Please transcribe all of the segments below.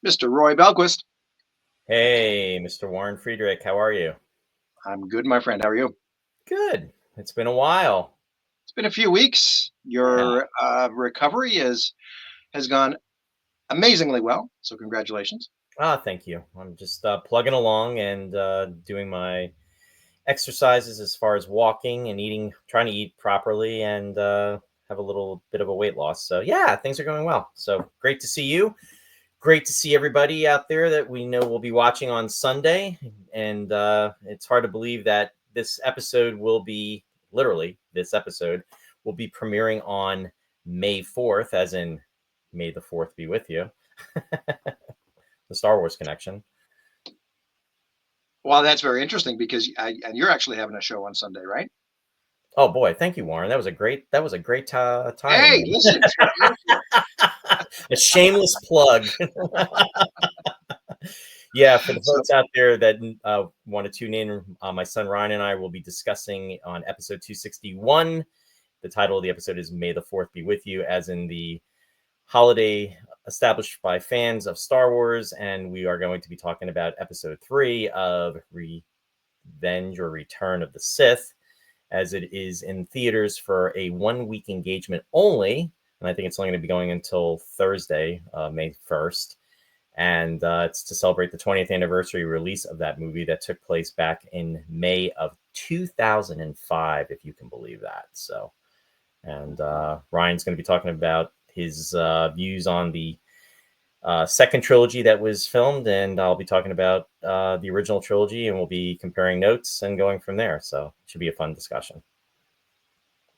Mr. Roy Belquist. Hey, Mr. Warren Friedrich, how are you? I'm good, my friend. How are you? Good. It's been a while. It's been a few weeks. Your recovery has gone amazingly well, so congratulations. Thank you. I'm just plugging along and doing my exercises as far as walking and eating, trying to eat properly and have a little bit of a weight loss. So yeah, things are going well. So great to see you. Great to see everybody out there that we know will be watching on Sunday. And it's hard to believe that this episode will be, literally, this episode will be premiering on May 4th, as in May the 4th be with you. The Star Wars connection. Well, that's very interesting because and you're actually having a show on Sunday, right? Oh boy, thank you, Warren. That was a great time. Hey, listen, it's what I'm here for. A shameless plug. Yeah, for the folks out there that want to tune in, my son Ryan and I will be discussing on episode 261. The title of the episode is May the 4th Be With You, as in the holiday established by fans of Star Wars. And we are going to be talking about episode 3 of Revenge or Return of the Sith, as it is in theaters for a 1-week engagement only. And I think it's only going to be going until Thursday, May 1st. And it's to celebrate the 20th anniversary release of that movie that took place back in May of 2005, if you can believe that. So, and Ryan's going to be talking about his views on the second trilogy that was filmed, and I'll be talking about the original trilogy, and we'll be comparing notes and going from there. So it should be a fun discussion.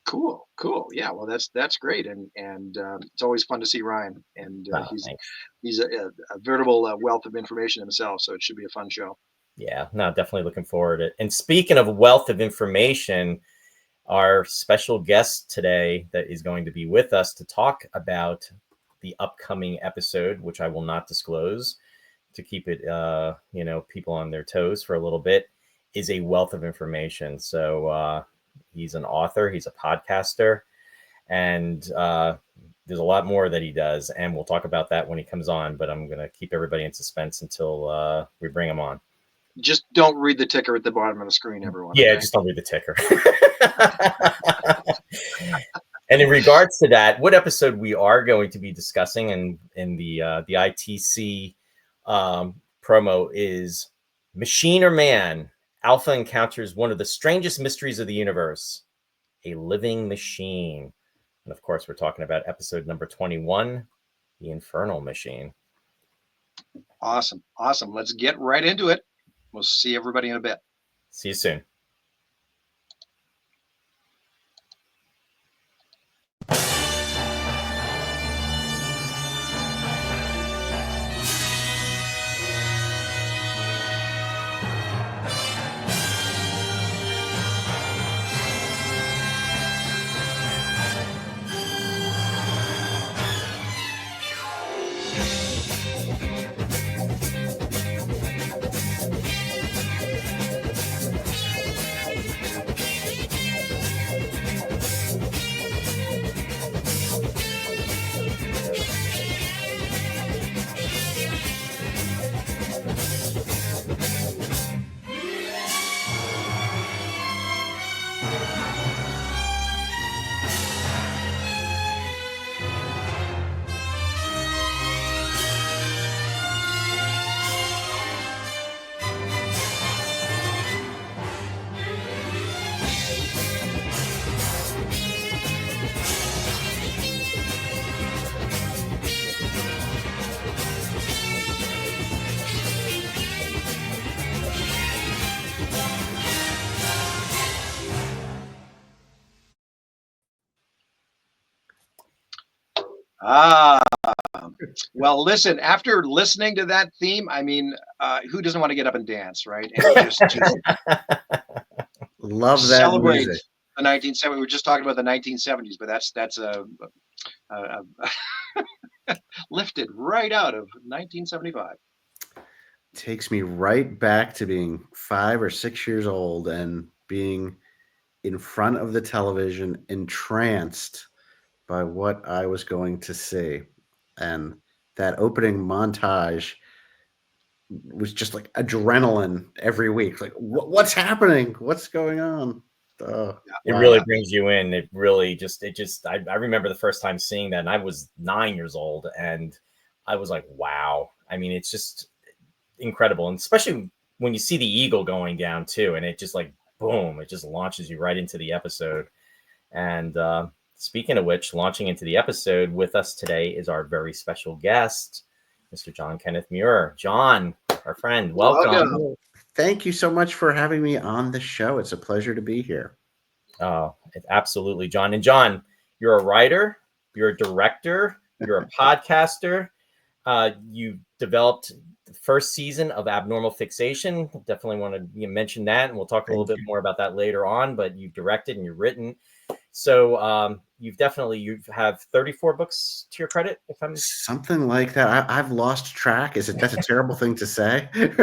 Cool. Yeah, well, that's great, and it's always fun to see Ryan, and he's a veritable wealth of information himself. So it should be a fun show. Yeah, no, definitely looking forward to it. And speaking of wealth of information, our special guest today that is going to be with us to talk about the upcoming episode, which I will not disclose to keep it, people on their toes for a little bit, is a wealth of information. So he's an author, he's a podcaster, and there's a lot more that he does. And we'll talk about that when he comes on, but I'm going to keep everybody in suspense until we bring him on. Just don't read the ticker at the bottom of the screen, everyone. Yeah, okay? Just don't read the ticker. And in regards to that, what episode we are going to be discussing in the ITC promo is Machine or Man? Alpha encounters one of the strangest mysteries of the universe, a living machine. And of course, we're talking about episode number 21, the Infernal Machine. Awesome. Let's get right into it. We'll see everybody in a bit. See you soon. Well, listen, after listening to that theme, I mean, who doesn't want to get up and dance, right? And just love that celebrate music. The 1970s. We were just talking about the 1970s, but that's lifted right out of 1975. Takes me right back to being 5 or 6 years old and being in front of the television, entranced by what I was going to see. And that opening montage was just like adrenaline every week. Like, what's happening? What's going on? It really brings you in. It just, I remember the first time seeing that, and I was 9 years old, and I was like, wow. I mean, it's just incredible. And especially when you see the eagle going down too, and it just like, boom, it just launches you right into the episode. And speaking of which, launching into the episode with us today is our very special guest, Mr. John Kenneth Muir. John, our friend, welcome. Thank you so much for having me on the show. It's a pleasure to be here. Oh, absolutely, John. And John, you're a writer, you're a director, you're a podcaster. You developed the first season of Abnormal Fixation. Definitely want to mention that, and we'll talk a little bit more about that later on. But you've directed and you've written. So you have 34 books to your credit, if I'm something like that. I've lost track. That's a terrible thing to say? And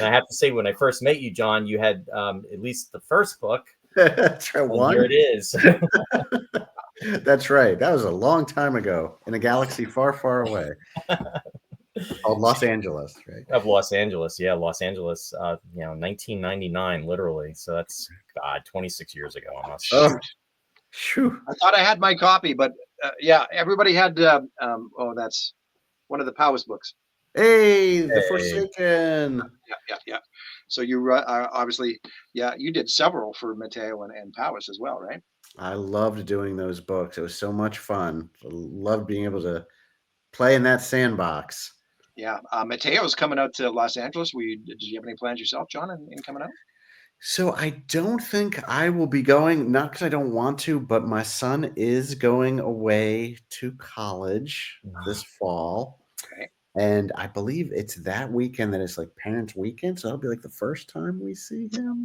I have to say, when I first met you, John, you had at least the first book. That's right. And here it is. That's right. That was a long time ago in a galaxy far, far away. Called Los Angeles, right? Of Los Angeles, yeah, Los Angeles. 1999, literally. So that's 26 years ago almost. Oh, I thought I had my copy, but yeah, everybody had. That's one of the Powers books. Hey, The Forsaken. Yeah. So you obviously, you did several for Mateo and Powers as well, right? I loved doing those books. It was so much fun. I loved being able to play in that sandbox. Yeah. Mateo's coming out to Los Angeles. Did you have any plans yourself, John, in coming out? So I don't think I will be going, not because I don't want to, but my son is going away to college this fall. Okay. And I believe it's that weekend that it's like Parents' Weekend. So that'll be like the first time we see him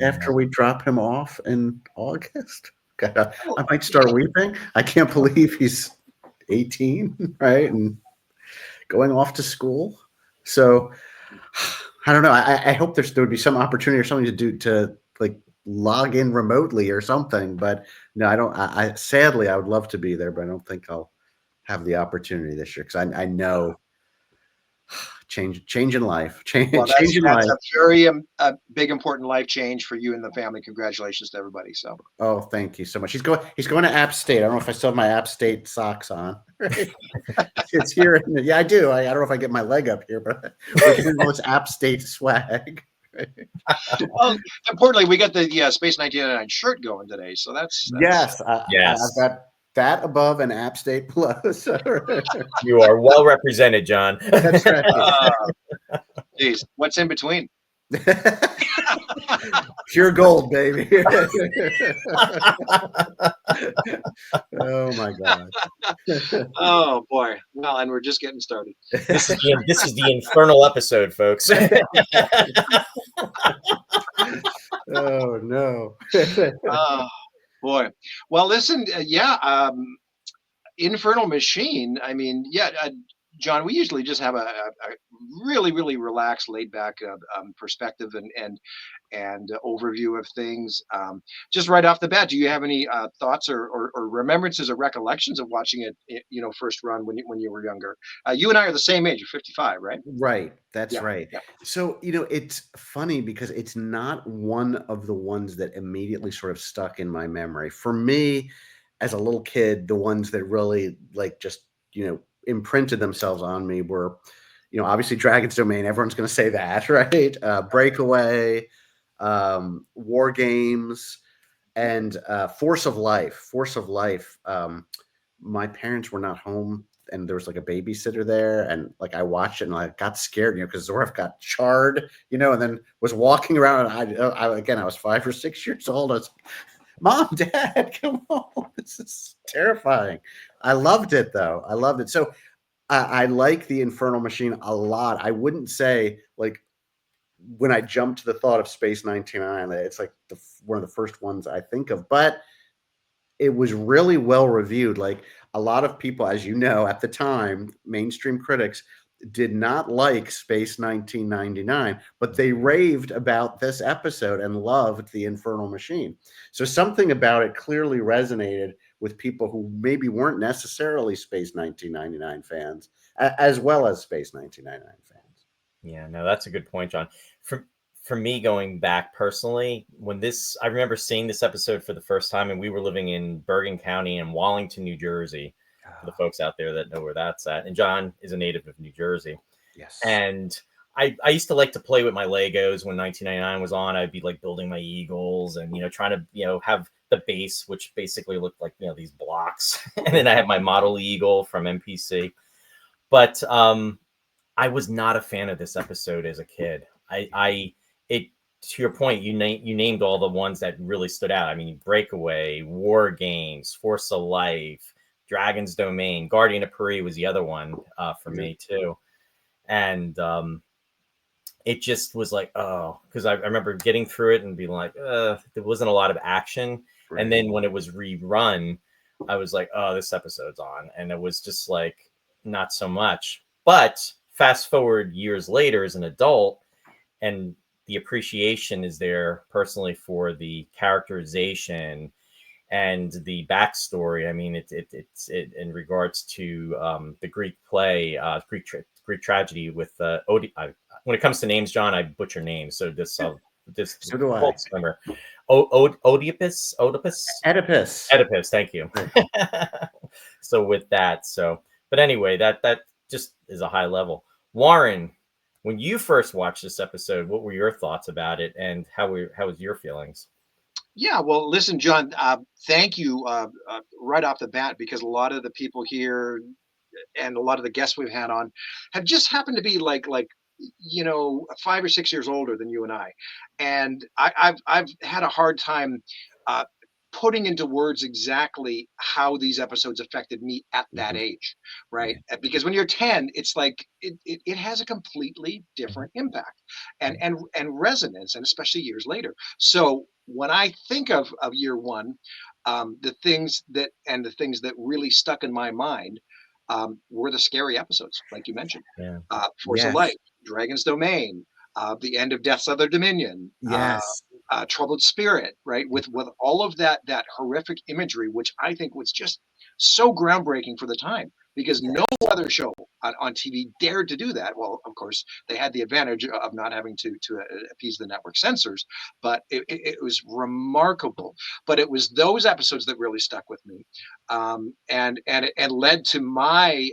after we drop him off in August. God, I might start weeping. I can't believe he's 18, right? And going off to school. So I don't know. I hope there would be some opportunity or something to like log in remotely or something. But no, I don't. Sadly, I would love to be there, but I don't think I'll have the opportunity this year because I know change in life. That's a very big important life change for you and the family. Congratulations to everybody. So thank you so much. He's going to App State. I don't know if I still have my App State socks on. It's here. Yeah, I do. I don't know if I get my leg up here, but we're doing all this App State swag. Well, importantly, we got the Space 1999 shirt going today, so that's yes. Yes, I've got that above an App State Plus. You are well represented, John. That's right. Geez, what's in between? Pure gold, baby. Oh my God. Oh boy. Well, and we're just getting started. This is the Infernal episode, folks. Oh no. Oh boy. Well, listen, Infernal Machine. I mean, John, we usually just have a really, really relaxed, laid back perspective and overview of things. Just right off the bat, do you have any thoughts or remembrances or recollections of watching it, first run when you were younger? You and I are the same age, you're 55, right? Right. That's right. Yeah. So, it's funny because it's not one of the ones that immediately sort of stuck in my memory. For me, as a little kid, the ones that really imprinted themselves on me were, obviously Dragon's Domain. Everyone's going to say that, right? Breakaway, War Games, and Force of Life. Force of Life. My parents were not home, and there was like a babysitter there, and like I watched it, and I got scared, because Zorf got charred, and then was walking around. And I was 5 or 6 years old. I was like, Mom, Dad, come on. This is terrifying. I loved it, though. I loved it. So I like the Infernal Machine a lot. I wouldn't say, like, when I jump to the thought of Space 1999, it's like one of the first ones I think of. But it was really well reviewed. Like, a lot of people, as you know, at the time, mainstream critics did not like Space 1999, but they raved about this episode and loved the Infernal Machine. So something about it clearly resonated with people who maybe weren't necessarily Space 1999 fans, as well as Space 1999 fans. Yeah, no, that's a good point, John. For me, going back personally, I remember seeing this episode for the first time, and we were living in Bergen County in Wallington, New Jersey, for the folks out there that know where that's at. And John is a native of New Jersey. Yes. And I used to like to play with my Legos when 1999 was on. I'd be like building my Eagles and, trying to, have the base, which basically looked like, these blocks. And then I have my model Eagle from MPC. But I was not a fan of this episode as a kid. To your point, you named all the ones that really stood out. I mean, Breakaway, War Games, Force of Life, Dragon's Domain, Guardian of Puri was the other one for me too. And it just was like, oh, because I remember getting through it and being like, there wasn't a lot of action. Right. And then when it was rerun, I was like, oh, this episode's on. And it was just like, not so much. But fast forward years later as an adult, and the appreciation is there personally for the characterization and the backstory. I mean, it's in regards to the Greek play, Greek tragedy with when it comes to names, John, I butcher names. So this so do I. Remember, Oedipus. Edipus. Thank you. So with that, but anyway, that just is a high level. Warren, when you first watched this episode, what were your thoughts about it, and how was your feelings? Yeah, well, listen, John, thank you right off the bat, because a lot of the people here and a lot of the guests we've had on have just happened to be like 5 or 6 years older than you and I, and I've had a hard time putting into words exactly how these episodes affected me at that age, right? Because when you're 10, it's like it has a completely different impact and resonance, and especially years later. So when I think of year one, the things that really stuck in my mind were the scary episodes, like you mentioned. Force of Life, Dragon's Domain, the end of Death's Other Dominion. Troubled Spirit, right? With all of that horrific imagery, which I think was just so groundbreaking for the time, because no other show on TV dared to do that. Well, of course, they had the advantage of not having to appease the network censors, but it was remarkable. But it was those episodes that really stuck with me, and led to my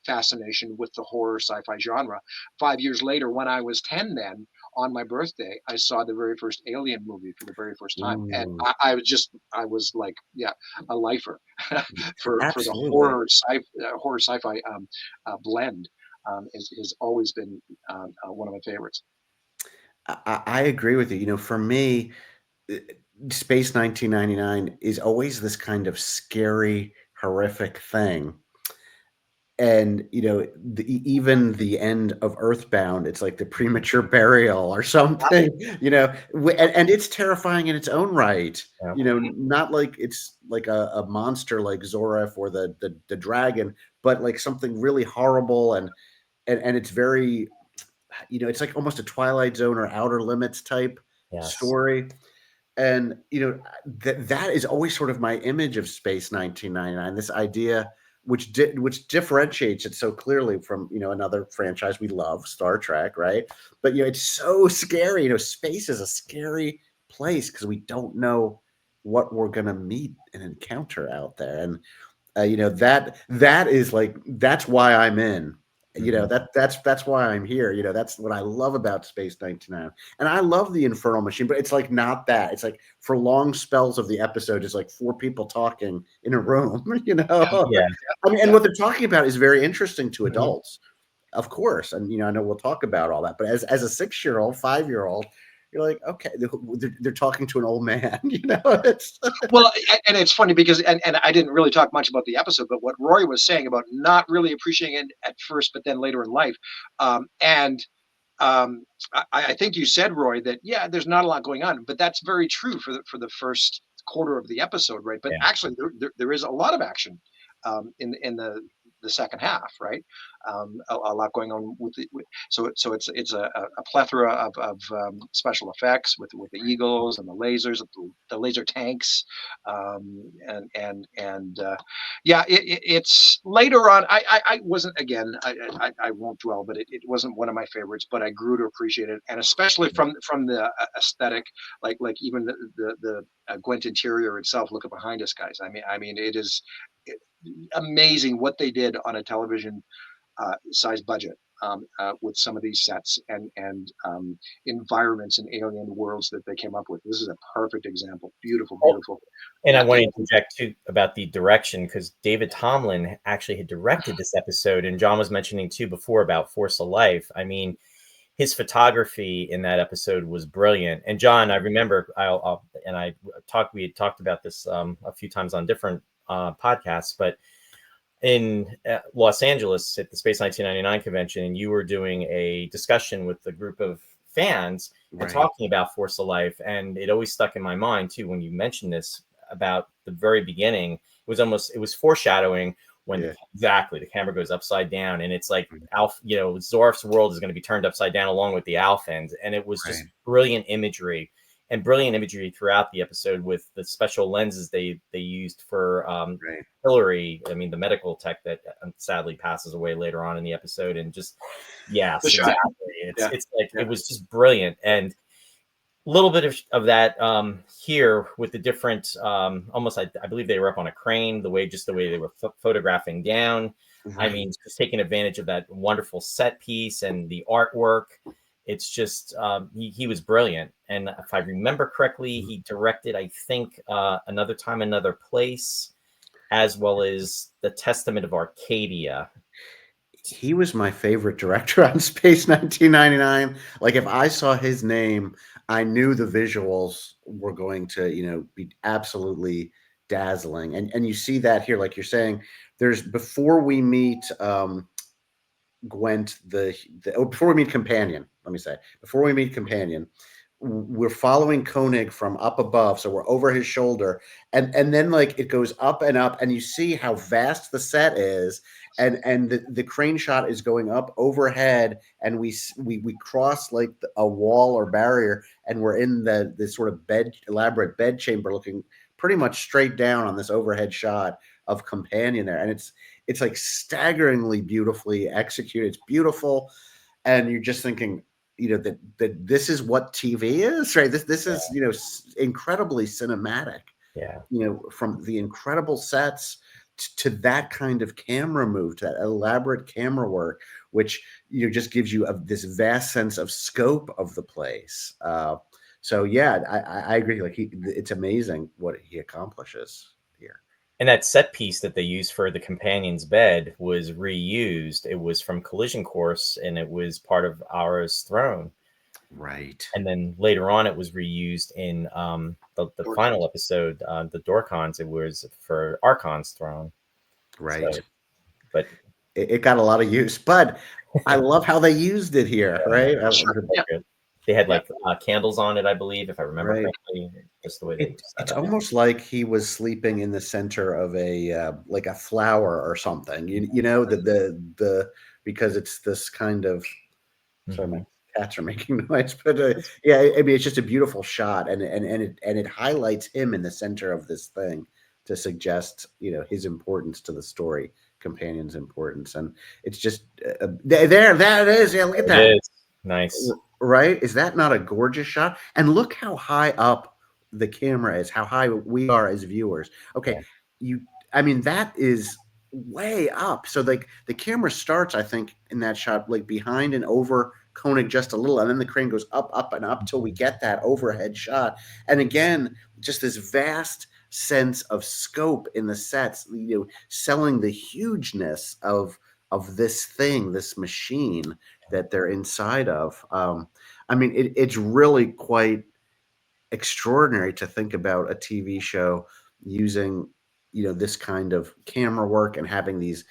fascination with the horror sci-fi genre. 5 years later, when I was 10, then on my birthday, I saw the very first Alien movie for the very first time, and I was like, a lifer for the horror sci-fi blend. Has always been one of my favorites. I agree with you. For me, Space 1999 is always this kind of scary, horrific thing. And even the end of Earthbound, it's like the premature burial or something, and it's terrifying in its own right. Not like it's like a monster like Zoref or the dragon, but like something really horrible, and it's very, it's like almost a Twilight Zone or Outer Limits type story. And that is always sort of my image of Space 1999. This idea, which differentiates it so clearly from another franchise we love, Star Trek, right? But it's so scary. Space is a scary place because we don't know what we're gonna meet and encounter out there, and that is like, that's why I'm in. That's why I'm here. That's what I love about Space 99. And I love the Infernal Machine, but it's like not that. It's like for long spells of the episode, it's like 4 people talking in a room, I mean, and what they're talking about is very interesting to adults, of course. And, I know we'll talk about all that, but as a 6-year-old, 5-year-old, you're like, okay, they're talking to an old man, It's well, and it's funny because, and I didn't really talk much about the episode, but what Roy was saying about not really appreciating it at first, but then later in life, I think you said, Roy, that there's not a lot going on, but that's very true for the first quarter of the episode, right? But actually, there is a lot of action in the the second half, right? A lot going on with it. So it's a plethora of special effects with the eagles and the lasers, the laser tanks, and yeah, it's later on. I wasn't, again. I won't dwell, but it wasn't one of my favorites. But I grew to appreciate it, and especially from the aesthetic, like even the Gwent interior itself. Look at behind us, guys. I mean, it is amazing what they did on a television size budget, with some of these sets and environments and alien worlds that they came up with. This is a perfect example. Beautiful, beautiful. And I Yeah, want to interject too about the direction, because David Tomlin actually had directed this episode, and John was mentioning too before about Force of Life. I mean, his photography in that episode was brilliant. And John, I remember, we had talked about this a few times on different podcasts, but in Los Angeles at the Space 1999 convention, you were doing a discussion with a group of fans and Right. talking about Force of Life. And it always stuck in my mind too, when you mentioned this about the very beginning. It was foreshadowing when Yeah. exactly the camera goes upside down, and it's like Zorf's world is going to be turned upside down along with the Alphans. And it was just Right. brilliant imagery throughout the episode, with the special lenses they used for Right. Hillary. I mean, the medical tech that sadly passes away later on in the episode. And just, yes, The shot. exactly. It's like, Yeah. it was just brilliant. And a little bit of that here with the different, almost, I believe they were up on a crane, the way they were photographing down. I Right. mean, just taking advantage of that wonderful set piece and the artwork. It's just, he was brilliant. And if I remember correctly, he directed, I think, Another Time, Another Place, as well as The Testament of Arcadia. He was my favorite director on Space 1999. Like, if I saw his name, I knew the visuals were going to, be absolutely dazzling. And you see that here, like you're saying, there's before we meet Gwent, before we meet Companion, let me say, before we meet Companion, we're following Koenig from up above, so we're over his shoulder, and then like it goes up and up, and you see how vast the set is, and the crane shot is going up overhead, and we cross like a wall or barrier, and we're in this sort of elaborate bed chamber, looking pretty much straight down on this overhead shot of Companion there, and it's like staggeringly beautifully executed. It's beautiful, and you're just thinking, that this is what TV is, right? This is incredibly cinematic. Yeah. From the incredible sets to that kind of camera move, to that elaborate camera work, which just gives you this vast sense of scope of the place. So yeah, I agree. Like it's amazing what he accomplishes here. And that set piece that they used for the companion's bed was reused. It was from Collision Course, and it was part of Aura's throne. Right. And then later on, it was reused in the final episode, the Dorcons. It was for Archon's throne. Right. So, but it got a lot of use. But I love how they used it here, right? Sure. Yeah. They had like candles on it, I believe, if I remember correctly. Just the way they it's almost like he was sleeping in the center of a like a flower or something. The because it's this kind of. Sorry, my cats are making noise, but yeah, I mean, it's just a beautiful shot, and it highlights him in the center of this thing to suggest his importance to the story, Companion's importance, and it's just there. That it is. Yeah, look at that. It is. Nice. Right? Is that not a gorgeous shot? And look how high up the camera is, how high we are as viewers. Okay. Yeah. I mean, that is way up. So like the camera starts, I think, in that shot, like behind and over Koenig just a little, and then the crane goes up and up till we get that overhead shot. And again, just this vast sense of scope in the sets, selling the hugeness of this thing, this machine that they're inside of. I mean, it's really quite extraordinary to think about a TV show using, this kind of camera work and having these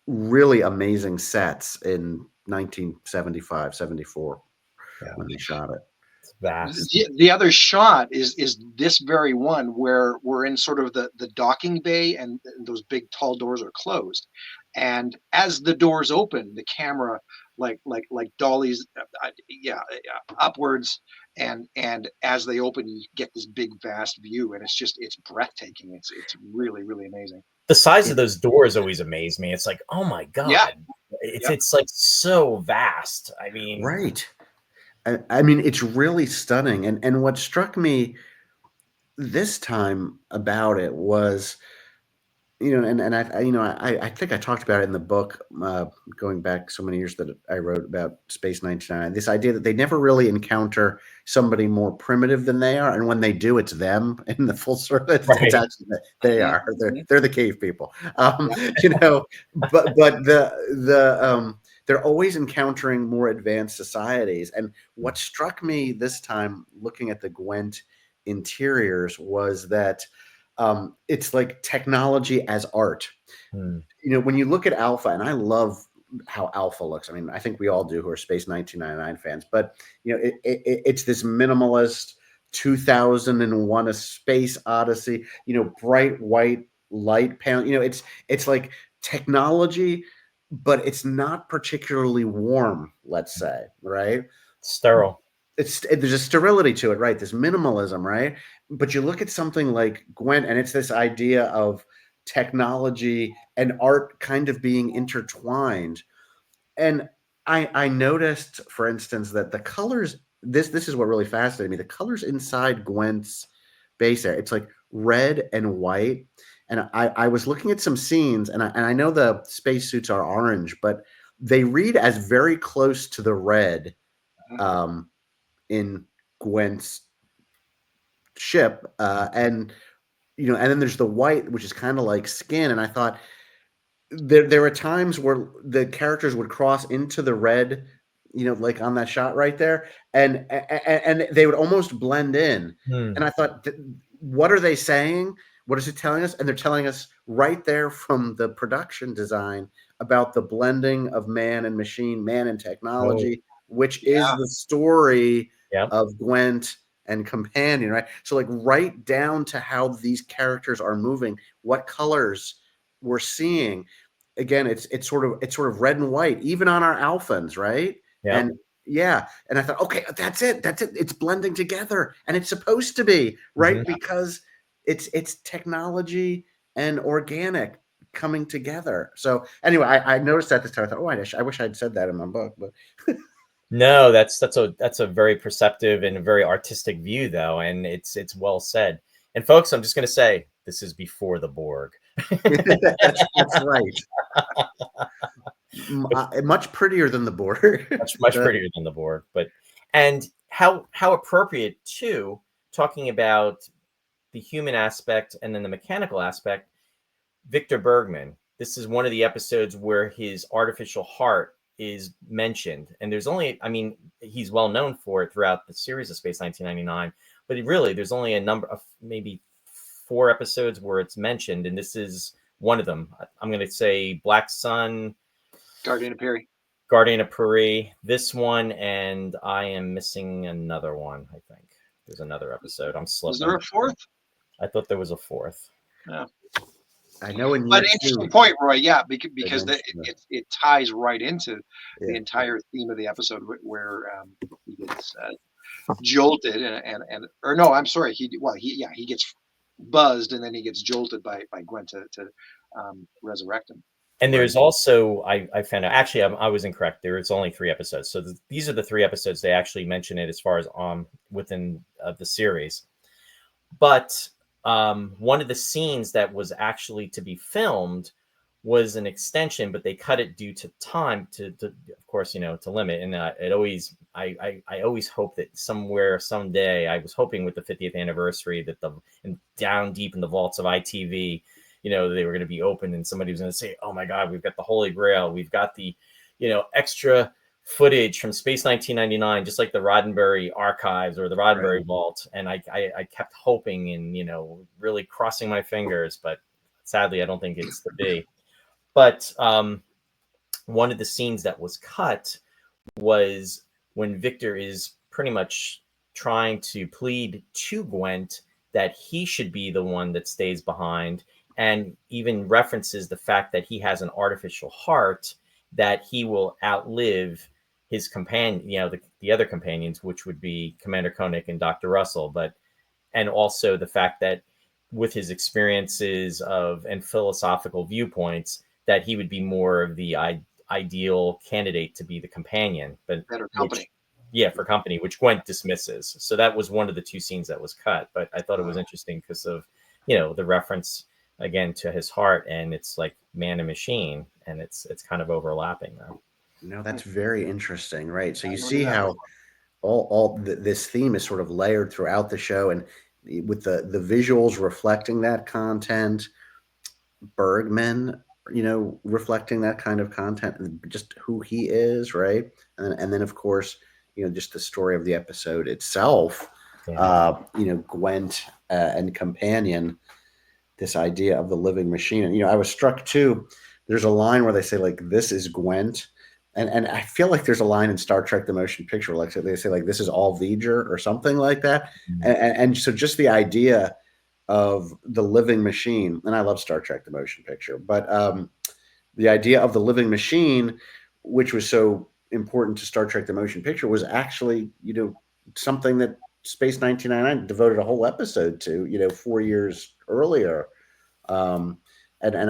really amazing sets in 1975, 74 when they shot it. It's vast. The other shot is this very one where we're in sort of the docking bay, and those big tall doors are closed, and as the doors open, the camera like dollies, upwards, and as they open, you get this big vast view, and it's breathtaking. It's really really amazing. The size of those doors always amaze me. It's like, oh my Yeah, god, yeah. it's like so vast. I mean, Right. I mean, it's really stunning. And what struck me this time about it was, and I think I talked about it in the book, going back so many years that I wrote about Space 99. This idea that they never really encounter somebody more primitive than they are, and when they do, it's them in the full service. It's right? actually they are. Mhm. They're the cave people. Yeah. But they're always encountering more advanced societies. And what struck me this time, looking at the Gwent interiors, was that it's like technology as art. Hmm. When you look at Alpha, and I love how Alpha looks. I mean, I think we all do who are Space 1999 fans, but it's this minimalist 2001 A Space Odyssey, bright white light panel. It's like technology, but it's not particularly warm, let's say, right? Sterile. There's a sterility to it, right? This minimalism, right? But you look at something like Gwent, and it's this idea of technology and art kind of being intertwined. And I noticed, for instance, that the colors, this is what really fascinated me. The colors inside Gwent's base area, it's like red and white. And I was looking at some scenes, and I know the spacesuits are orange, but they read as very close to the red in Gwent's ship, and then there's the white, which is kind of like skin. And I thought there are times where the characters would cross into the red, like on that shot right there, and they would almost blend in. Hmm. And I thought, what are they saying? What is it telling us? And they're telling us right there from the production design about the blending of man and machine, man and Oh, technology, which is Yeah. the story yeah. of Gwent and Companion, right? So like right down to how these characters are moving, what colors we're seeing. Again, it's sort of red and white, even on our Alphans, right? Yeah. And yeah, and I thought, okay, that's it. It's blending together, and it's supposed to be, right? Mhm. Because it's technology and organic coming together. So anyway, I noticed that this time. I thought, oh, I wish I'd said that in my book, but No, that's a very perceptive and a very artistic view, though, and it's well said. And folks, I'm just going to say this is before the Borg. that's right. Much prettier than the Borg. Much prettier than the Borg, but and how appropriate too, talking about the human aspect and then the mechanical aspect. Victor Bergman. This is one of the episodes where his artificial heart is mentioned, and there's only, I mean, he's well known for it throughout the series of Space 1999, but really, there's only a number of maybe 4 episodes where it's mentioned, and this is one of them. I'm going to say Black Sun, Guardian of Perry. Guardian of Paris, this one, and I am missing another one. I think there's another episode. I'm Was there slipping. a fourth? I thought there was a 4th. Yeah. I know in But year interesting 2, point, Roy. Yeah, because mentioned it ties right into the Yeah. entire theme of the episode where he gets jolted and or no, I'm sorry. He gets buzzed, and then he gets jolted by Gwen to resurrect him. And Right. there's also, I found out, actually, I was incorrect. There is only 3 episodes. So these are the 3 episodes they actually mention it as far as within the series. But one of the scenes that was actually to be filmed was an extension, but they cut it due to time, to of course, to limit. And it always, I always hope that somewhere, someday, I was hoping with the 50th anniversary that down deep in the vaults of ITV, they were going to be open, and somebody was going to say, oh my God, we've got the Holy Grail. We've got the, extra footage from Space 1999, just like the Roddenberry archives or the Roddenberry Right. vault. And I kept hoping and, really crossing my fingers, but sadly, I don't think it's to be. But one of the scenes that was cut was when Victor is pretty much trying to plead to Gwent that he should be the one that stays behind, and even references the fact that he has an artificial heart, that he will outlive his companion, the other companions, which would be Commander Koenig and Dr. Russell, and also the fact that with his experiences and philosophical viewpoints, that he would be more of the ideal candidate to be the companion, but Better company. for company, which Gwent dismisses. So that was one of the 2 scenes that was cut. But I thought it was interesting because of, the reference again to his heart, and it's like man and machine, and it's kind of overlapping though. No, that's very interesting, right? So you don't see know that. how this theme is sort of layered throughout the show, and with the visuals reflecting that content, Bergman, reflecting that kind of content, and just who he is, right? And then of course, just the story of the episode itself, Gwent and companion, this idea of the living machine. And I was struck too. There's a line where they say like, "This is Gwent." And I feel like there's a line in Star Trek: The Motion Picture, like they say like, "This is all V'ger" or something like that. And so just the idea of the living machine, and I love Star Trek: The Motion Picture, but the idea of the living machine, which was so important to Star Trek: The Motion Picture, was actually something that Space 1999 devoted a whole episode to 4 years earlier, and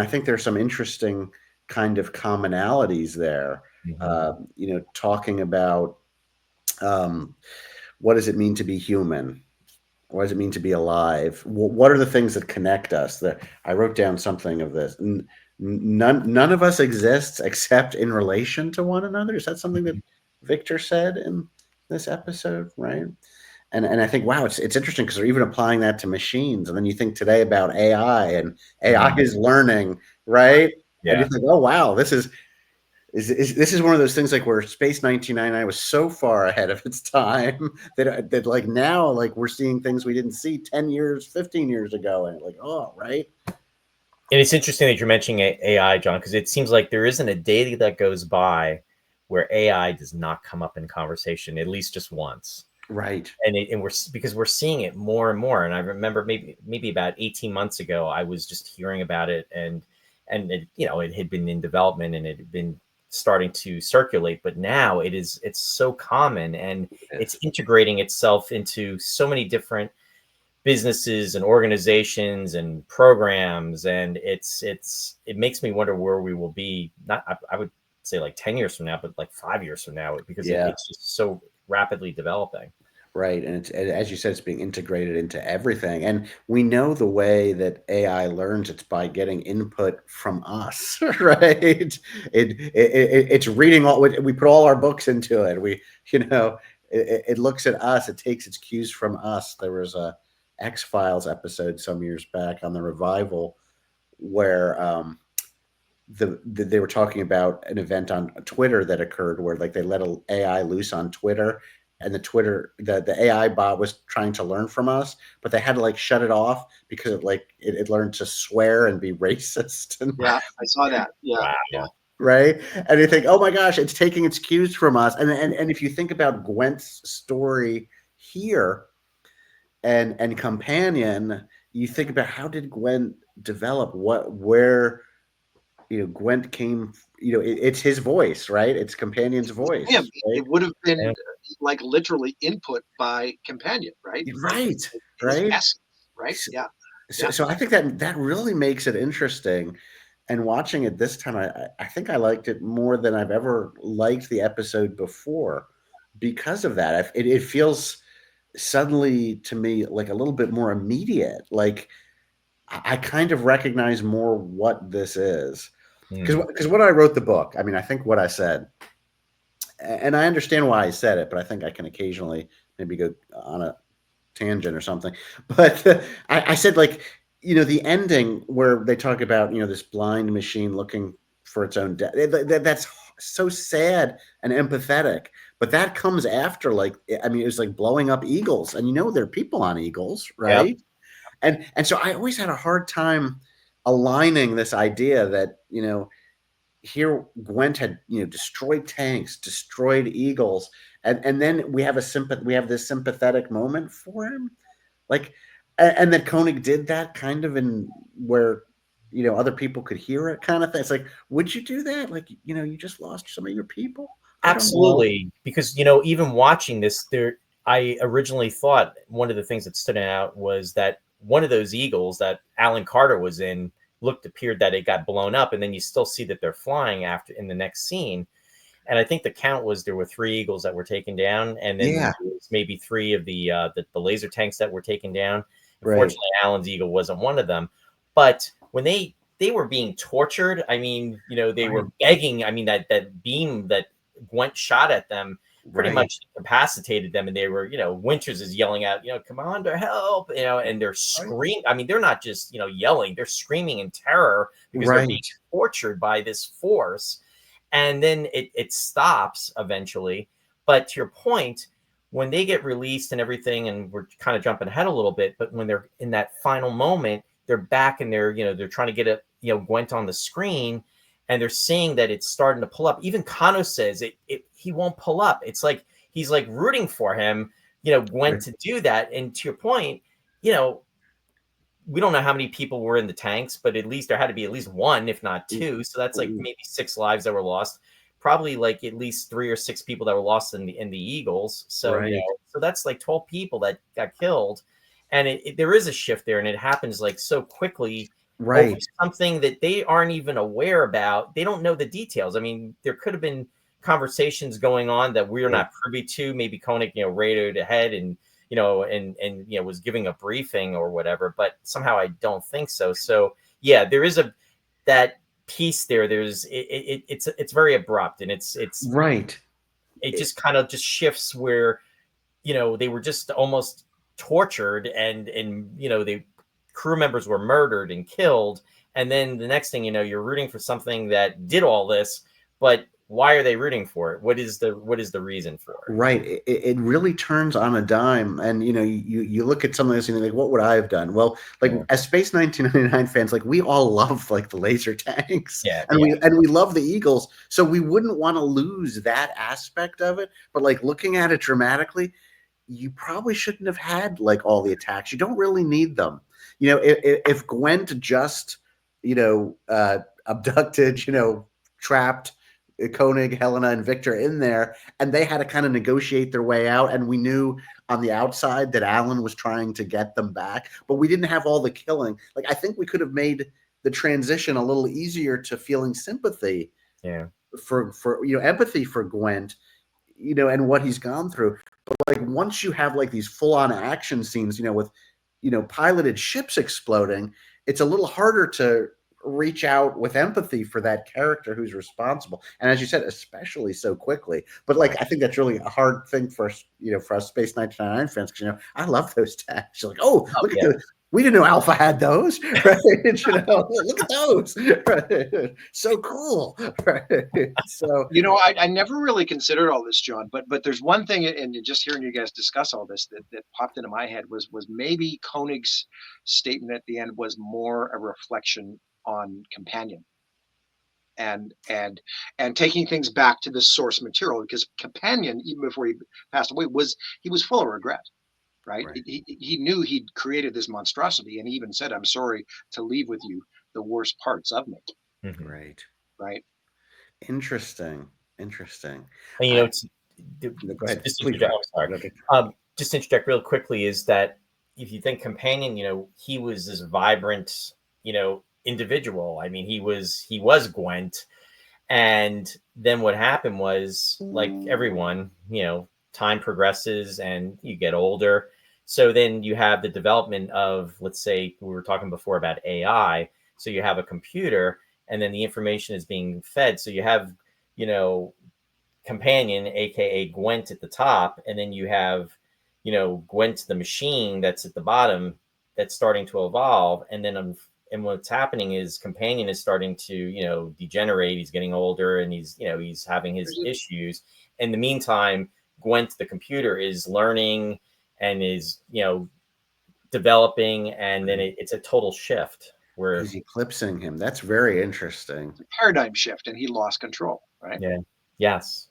I think there's some interesting kind of commonalities there. Talking about what does it mean to be human? What does it mean to be alive? What are the things that connect us? I wrote down something of this. None of us exists except in relation to one another. Is that something that Victor said in this episode, right? And I think, wow, it's interesting because they're even applying that to machines. And then you think today about AI, and AI is learning, right? Yeah. And you think, oh, wow, this is one of those things like where Space 1999 was so far ahead of its time that like now, like we're seeing things we didn't see 10 years, 15 years ago. And like, oh, right. And it's interesting that you're mentioning AI, John, because it seems like there isn't a day that goes by where AI does not come up in conversation, at least just once. Right. And we're seeing it more and more. And I remember maybe about 18 months ago, I was just hearing about it, and it, it had been in development and it had been starting to circulate, but now it's so common, and it's integrating itself into so many different businesses and organizations and programs, and it makes me wonder where we will be, not I would say like 10 years from now, but like 5 years from now, because it's just so rapidly developing. Right. And as you said, it's being integrated into everything. And we know the way that AI learns, it's by getting input from us, right? It's reading we put all our books into it. It looks at us, it takes its cues from us. There was a X-Files episode some years back on the revival where they were talking about an event on Twitter that occurred where like they let an AI loose on Twitter, and the AI bot was trying to learn from us, but they had to like shut it off because it learned to swear and be racist. Yeah, I saw that. Yeah. Wow. Yeah. Right. And you think, oh my gosh, it's taking its cues from us. And if you think about Gwent's story here and companion, you think about how did Gwent develop, where Gwent came, it's his voice, right? It's Companion's voice. Him. Right? It would have been like literally input by Companion, right? Right. His right. essence, right? Yeah. So I think that really makes it interesting. And watching it this time, I think I liked it more than I've ever liked the episode before because of that. It feels suddenly to me like a little bit more immediate. Like I kind of recognize more what this is. Because when I wrote the book, I mean, I think what I said, and I understand why I said it, but I think I can occasionally maybe go on a tangent or something. But I said, like, the ending where they talk about, this blind machine looking for its own death. That's so sad and empathetic. But that comes after, like, I mean, it was like blowing up eagles. And, there are people on eagles, right? Yep. And so I always had a hard time aligning this idea that, here Gwent had, destroyed tanks, destroyed eagles, and then we have this sympathetic moment for him, like, and that Koenig did that kind of in where other people could hear it, kind of thing. It's like, would you do that? Like, you just lost some of your people. I don't know. Absolutely, because even watching this, I originally thought one of the things that stood out was that one of those eagles that Alan Carter was in appeared that it got blown up, and then you still see that they're flying after in the next scene. And I think the count was there were 3 eagles that were taken down, and then Yeah. there was maybe 3 of the laser tanks that were taken down. Right. Unfortunately, Alan's eagle wasn't one of them. But when they were being tortured, I mean, they were begging. I mean, that beam that Gwent shot at them pretty much incapacitated them, and they were, Winters is yelling out, "Commander, help!" And they're screaming. I mean, they're not just yelling; they're screaming in terror because they're being tortured by this force. And then it stops eventually. But to your point, when they get released and everything, and we're kind of jumping ahead a little bit, but when they're in that final moment, they're back and they're trying to get Gwent on the screen, and they're seeing that it's starting to pull up. Even Kano says he won't pull up. It's like he's like rooting for him, Gwent to do that. And to your point, we don't know how many people were in the tanks, but at least there had to be at least 1, if not 2. So that's like maybe 6 lives that were lost. Probably like at least 3 or 6 people that were lost in the Eagles. So so that's like 12 people that got killed, and there is a shift there, and it happens like so quickly. Over something that they aren't even aware about. They don't know the details. I mean, there could have been conversations going on that we're not privy to. Maybe Koenig, radioed ahead and was giving a briefing or whatever, but somehow I don't think so. So yeah, there is that piece there. It's very abrupt, and it's it just kind of just shifts where, they were just almost tortured and the crew members were murdered and killed. And then the next thing you're rooting for something that did all this, but why are they rooting for it? What is the reason for it? Right. It really turns on a dime. And, you look at some of this and you're like, what would I have done? Well, like as Space 1999 fans, like we all love like the laser tanks and we love the Eagles. So we wouldn't want to lose that aspect of it. But like looking at it dramatically, you probably shouldn't have had like all the attacks. You don't really need them. If Gwent just, abducted, trapped Koenig, Helena, and Victor in there, and they had to kind of negotiate their way out. And we knew on the outside that Alan was trying to get them back, but we didn't have all the killing. Like, I think we could have made the transition a little easier to feeling sympathy for empathy for Gwent, and what he's gone through. But like once you have like these full-on action scenes, with piloted ships exploding, it's a little harder to reach out with empathy for that character who's responsible. And as you said, especially so quickly. But like, I think that's really a hard thing for us, for us Space 1999 fans, because I love those tags. You're like, look at those. We didn't know Alpha had those, right? Look at those. Right? So cool. Right? So I never really considered all this, John, but there's one thing, and just hearing you guys discuss all this that popped into my head was maybe Koenig's statement at the end was more a reflection on Companion and taking things back to the source material, because Companion, even before he passed away, was full of regret. Right? He knew he'd created this monstrosity, and he even said, "I'm sorry to leave with you the worst parts of me." Right. Interesting. And go ahead. Just interject real quickly is that if you think Companion, he was this vibrant, individual. I mean, he was Gwent, and then what happened was, like everyone, time progresses and you get older. So then you have the development of, let's say we were talking before about AI. So you have a computer, and then the information is being fed. So you have, Companion, aka Gwent, at the top, and then you have, Gwent the machine that's at the bottom that's starting to evolve. And then and what's happening is Companion is starting to, degenerate. He's getting older, and he's having his issues. In the meantime, Gwent, the computer, is learning and is, developing, and then it's a total shift where he's eclipsing him. That's very interesting. Paradigm shift, and he lost control, right? yeah, yes,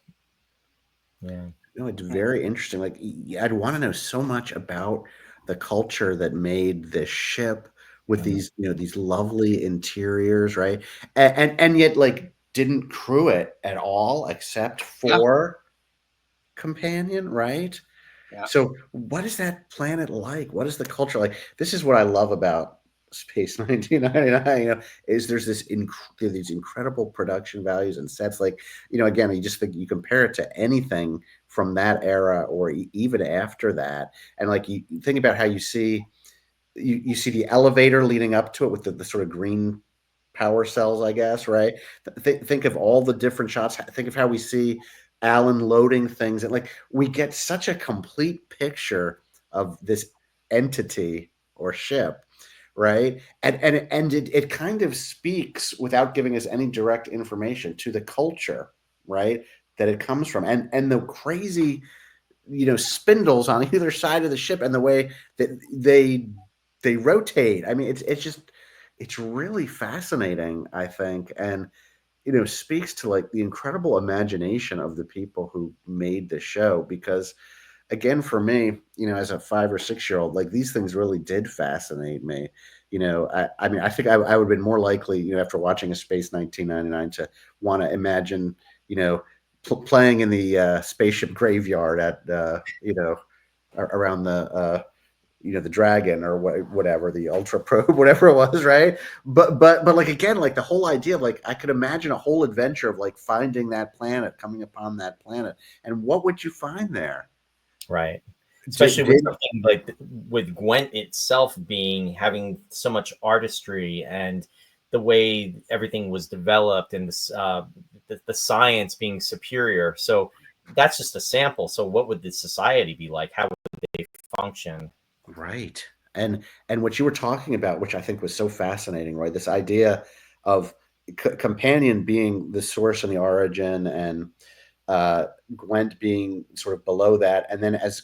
yeah, No, it's very interesting. Like, I'd want to know so much about the culture that made this ship with Mhm. these, these lovely interiors, right? And yet, like, didn't crew it at all except Yeah, for Companion, right? yeah. So, what is that planet like? What is the culture like? This is what I love about Space 1999. Is there's these incredible production values and sets. Like, again, you just think you compare it to anything from that era or even after that, and like you think about how you see the elevator leading up to it with the sort of green power cells, I guess, right? Think of all the different shots. Think of how we see Alan loading things, and like we get such a complete picture of this entity or ship, right? And it kind of speaks without giving us any direct information to the culture, right? That it comes from, and the crazy spindles on either side of the ship and the way that they rotate. I mean, it's really fascinating, I think, and speaks to like the incredible imagination of the people who made the show. Because again, for me, as a 5 or 6 year old, like these things really did fascinate me. I mean, I think I would have been more likely, after watching a Space 1999, to want to imagine, playing in the spaceship graveyard at around the dragon or whatever, the ultra probe, whatever it was, right? But like, again, like the whole idea of like I could imagine a whole adventure of like finding that planet, coming upon that planet, and what would you find there? right. Did, Especially with did something like with Gwent itself having so much artistry and the way everything was developed and this the science being superior. So that's just a sample. So what would the society be like? How would they function? Right. And what you were talking about, which I think was so fascinating, right? This idea of companion being the source and the origin, and Gwent being sort of below that, and then as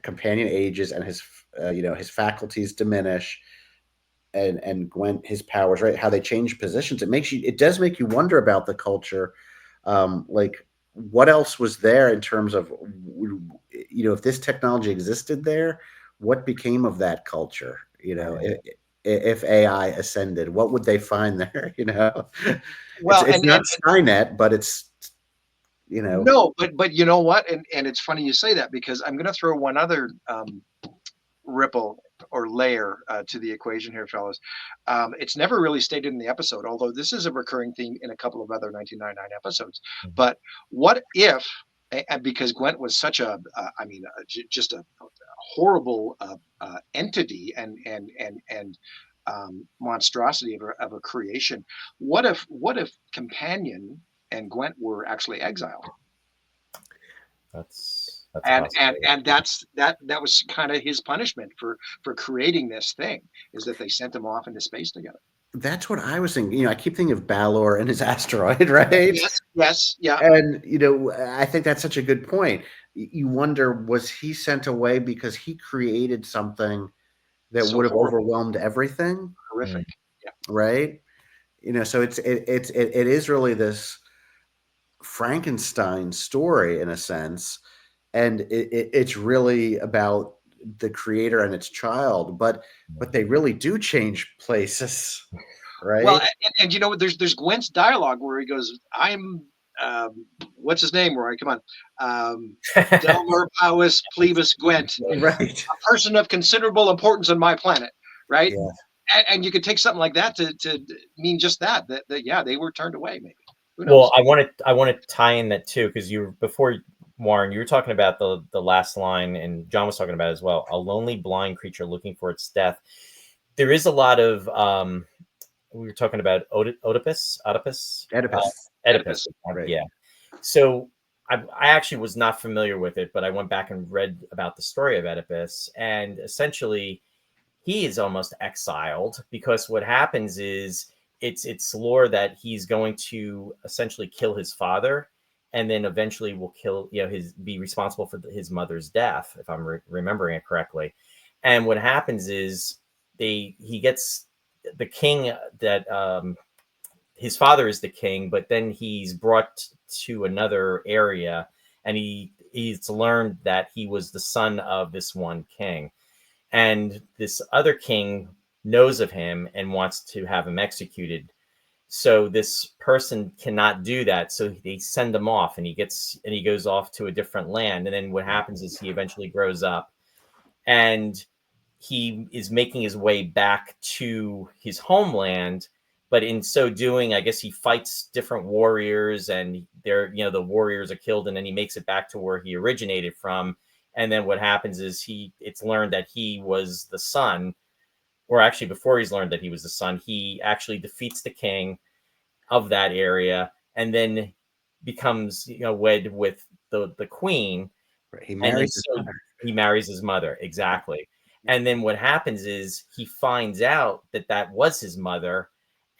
companion ages and his faculties diminish, and Gwent his powers, right? How they change positions. It does make you wonder about the culture, like what else was there in terms of if this technology existed there, what became of that culture? Right. If AI ascended, what would they find there? It's Well, it's not Skynet, but it's no, but you know what? And it's funny you say that, because I'm going to throw one other ripple or layer to the equation here, fellas. It's never really stated in the episode, although this is a recurring theme in a couple of other 1999 episodes. Mhm. But what if, and because Gwent was such I mean, just a horrible entity and monstrosity of a creation. What if Companion and Gwent were actually exiled? That's a possibility. And that was kind of his punishment for creating this thing, is that they sent him off into space together. that's what I was thinking. I keep thinking of Balor and his asteroid, right? Yes, yeah. And I think that's such a good point. You wonder, was he sent away because he created something that So would have horrible, overwhelmed everything, horrific. Mm. Yeah. right? So it is really this Frankenstein story in a sense, and it's really about the creator and its child, but they really do change places, Well, right? and you know what? There's Gwent's dialogue where he goes, "I'm what's his name, Roy? Come on, Delmar Powis Plebis Gwent, Right. a person of considerable importance on my planet." Right? Yeah. And you could take something like that to mean just that yeah, they were turned away. Maybe, who Well, knows? I want to tie in that too, because you before Warren, you were talking about the last line, and John was talking about it as well. A lonely blind creature looking for its death. There is a lot of we were talking about Oedipus. Oedipus. Oedipus. Right. Yeah. So I actually was not familiar with it, but I went back and read about the story of Oedipus, and essentially he is almost exiled because what happens is it's lore that he's going to essentially kill his father, and then eventually will kill his be responsible for his mother's death, if I'm remembering it correctly. And what happens is he gets the king that his father is the king, but then he's brought to another area, and he's learned that he was the son of this one king, and this other king knows of him and wants to have him executed. So this person cannot do that, so they send him off, and he goes off to a different land. And then what happens is he eventually grows up, and he is making his way back to his homeland. But in so doing, I guess he fights different warriors, and the warriors are killed, and then he makes it back to where he originated from. And then what happens is it's learned that he was the son, or actually before he's learned that he was the son, he actually defeats the king of that area, and then becomes wed with the queen. He And then marries his mother. he marries his mother, exactly. And then what happens is he finds out that that was his mother,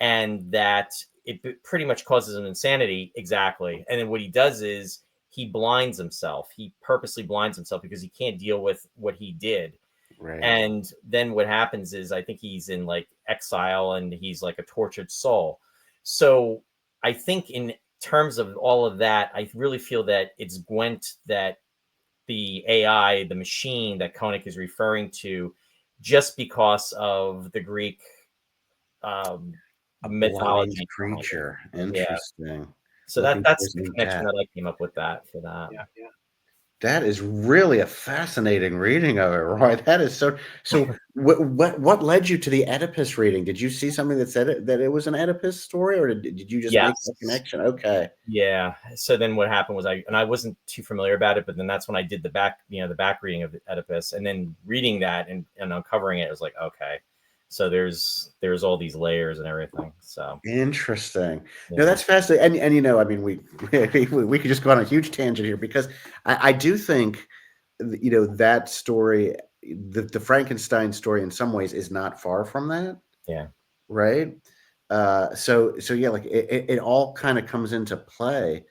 and that it pretty much causes him insanity, exactly. And then what he does is he blinds himself. He purposely blinds himself because he can't deal with what he did. Right. And then what happens is, I think he's in like exile, and he's like a tortured soul. So I think in terms of all of that, I really feel that it's Gwent, that the AI, the machine that Koenig is referring to, just because of the Greek mythology creature. Yeah. Interesting. So that's the connection that I came up with for that. Yeah. That is really a fascinating reading of it, Roy. That is so. What led you to the Edipus reading? Did you see something that said that it was an Oedipus story, or did you just make that connection? Okay. Yeah. So then what happened was I wasn't too familiar about it, but then that's when I did the back reading of Edipus, and then reading that and uncovering it, it was like, okay, so there's all these layers and everything. So interesting. Yeah. No, that's fascinating. And I mean, we could just go on a huge tangent here, because I do think, that story, the Frankenstein story, in some ways is not far from that. Yeah. Right. So yeah, like it all kind of comes into play,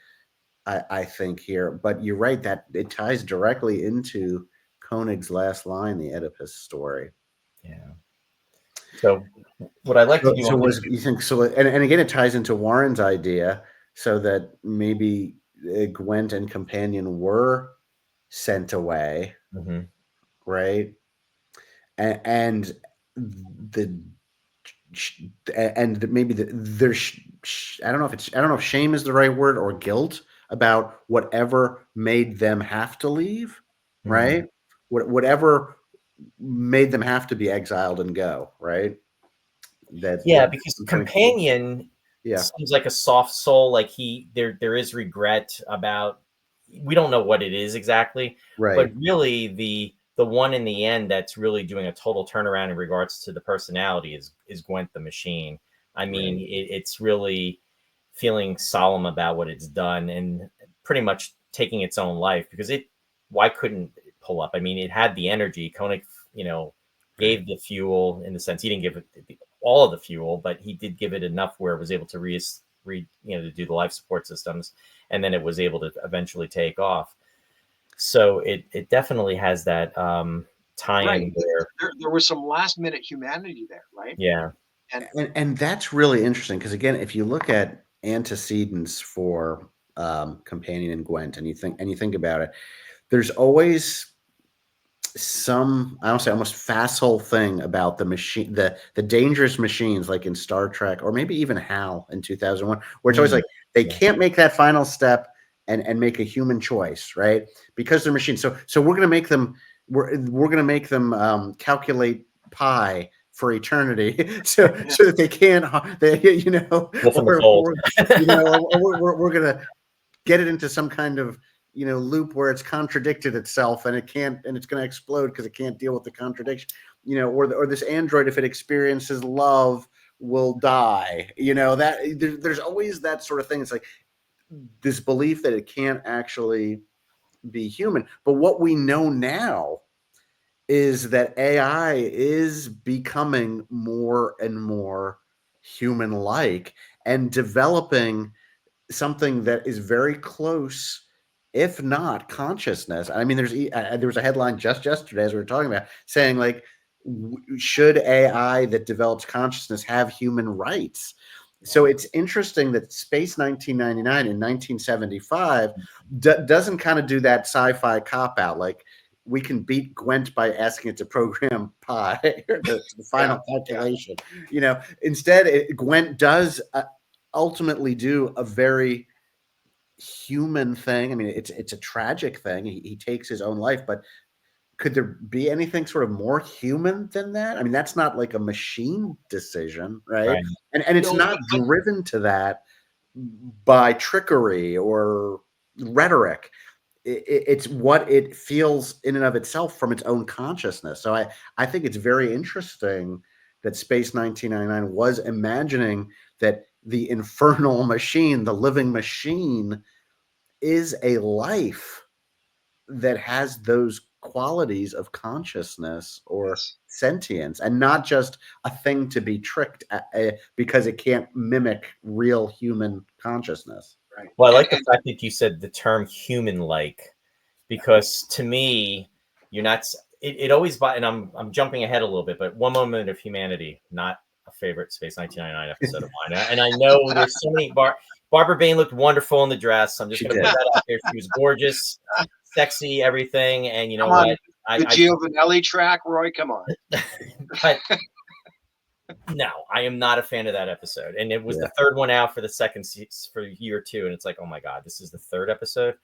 I think, here. But you're right that it ties directly into Koenig's last line, the Oedipus story. Yeah. So what I like to do, you think so? And again, it ties into Warren's idea, so that maybe Gwent and companion were sent away, right? And maybe there's I don't know if shame is the right word, or guilt about whatever made them have to leave, right? Whatever made them have to be exiled and go, right? Because companion seems like a soft soul, like there is regret about, we don't know what it is exactly, right? But really the one in the end that's really doing a total turnaround in regards to the personality is Gwent the machine. I mean, it's really feeling solemn about what it's done, and pretty much taking its own life, because why couldn't it pull up? I mean, it had the energy. Koenig, gave the fuel, in the sense he didn't give it all of the fuel, but he did give it enough where it was able to to do the life support systems, and then it was able to eventually take off. So it definitely has that tie-in there was some last minute humanity there, right? Yeah. And that's really interesting, because again, if you look at antecedents for companion and Gwent, and you think about it, there's always some, I don't say, almost facile thing about the machine, the dangerous machines, like in Star Trek, or maybe even HAL in 2001, where it's always like they can't make that final step and make a human choice, right? Because they're machines. So we're going to make them calculate pi for eternity, so that they can't, we're going to get it into some kind of loop where it's contradicted itself, and it's going to explode because it can't deal with the contradiction, or this android, if it experiences love, will die. That there's always that sort of thing. It's like this belief that it can't actually be human. But what we know now is that AI is becoming more and more human-like, and developing something that is very close, if not consciousness. I mean, there was a headline just yesterday, as we were talking about, saying like should AI that develops consciousness have human rights? So it's interesting that Space 1999 in 1975 doesn't kind of do that sci-fi cop-out, like we can beat Gwent by asking it to program pi, or the final calculation. Instead, Gwent does ultimately do a very human thing. I mean, it's a tragic thing. He takes his own life, but could there be anything sort of more human than that? I mean, that's not like a machine decision, right? And it's not driven to that by trickery or rhetoric. It's what it feels in and of itself from its own consciousness. So I think it's very interesting that Space 1999 was imagining that the infernal machine, the living machine, is a life that has those qualities of consciousness or sentience, and not just a thing to be tricked at, because it can't mimic real human consciousness. Right. Well, I like the fact that you said the term human-like, because to me, you're not. It always, and I'm jumping ahead a little bit, but One Moment of Humanity, not a favorite Space 1999 episode of mine, and I know there's so many. Barbara Bain looked wonderful in the dress. I'm just going to put that out there. She was gorgeous, sexy, everything, and you know what? The Giovanelli track, Roy, come on. But no, I am not a fan of that episode, and it was the third one out for the for year 2, and it's like, oh my god, this is the third episode,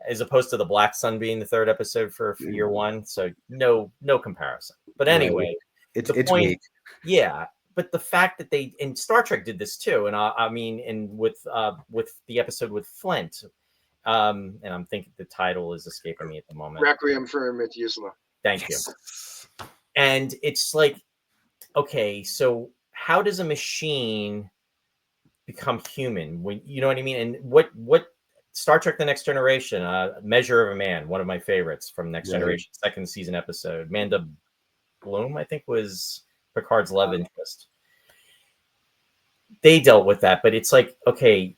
as opposed to the Black Sun being the third episode for year 1. So no comparison. But anyway, it's point, yeah. But the fact that they in Star Trek did this too, and I mean, and with the episode with Flint, and I'm thinking the title is escaping me at the moment. Requiem for Methuselah. Thank you. And it's like, okay, so how does a machine become human? When you know what I mean? And what Star Trek: The Next Generation, Measure of a Man, one of my favorites from Next Generation, second season episode. Manda Bloom, I think, was Picard's love interest. They dealt with that, but it's like, okay,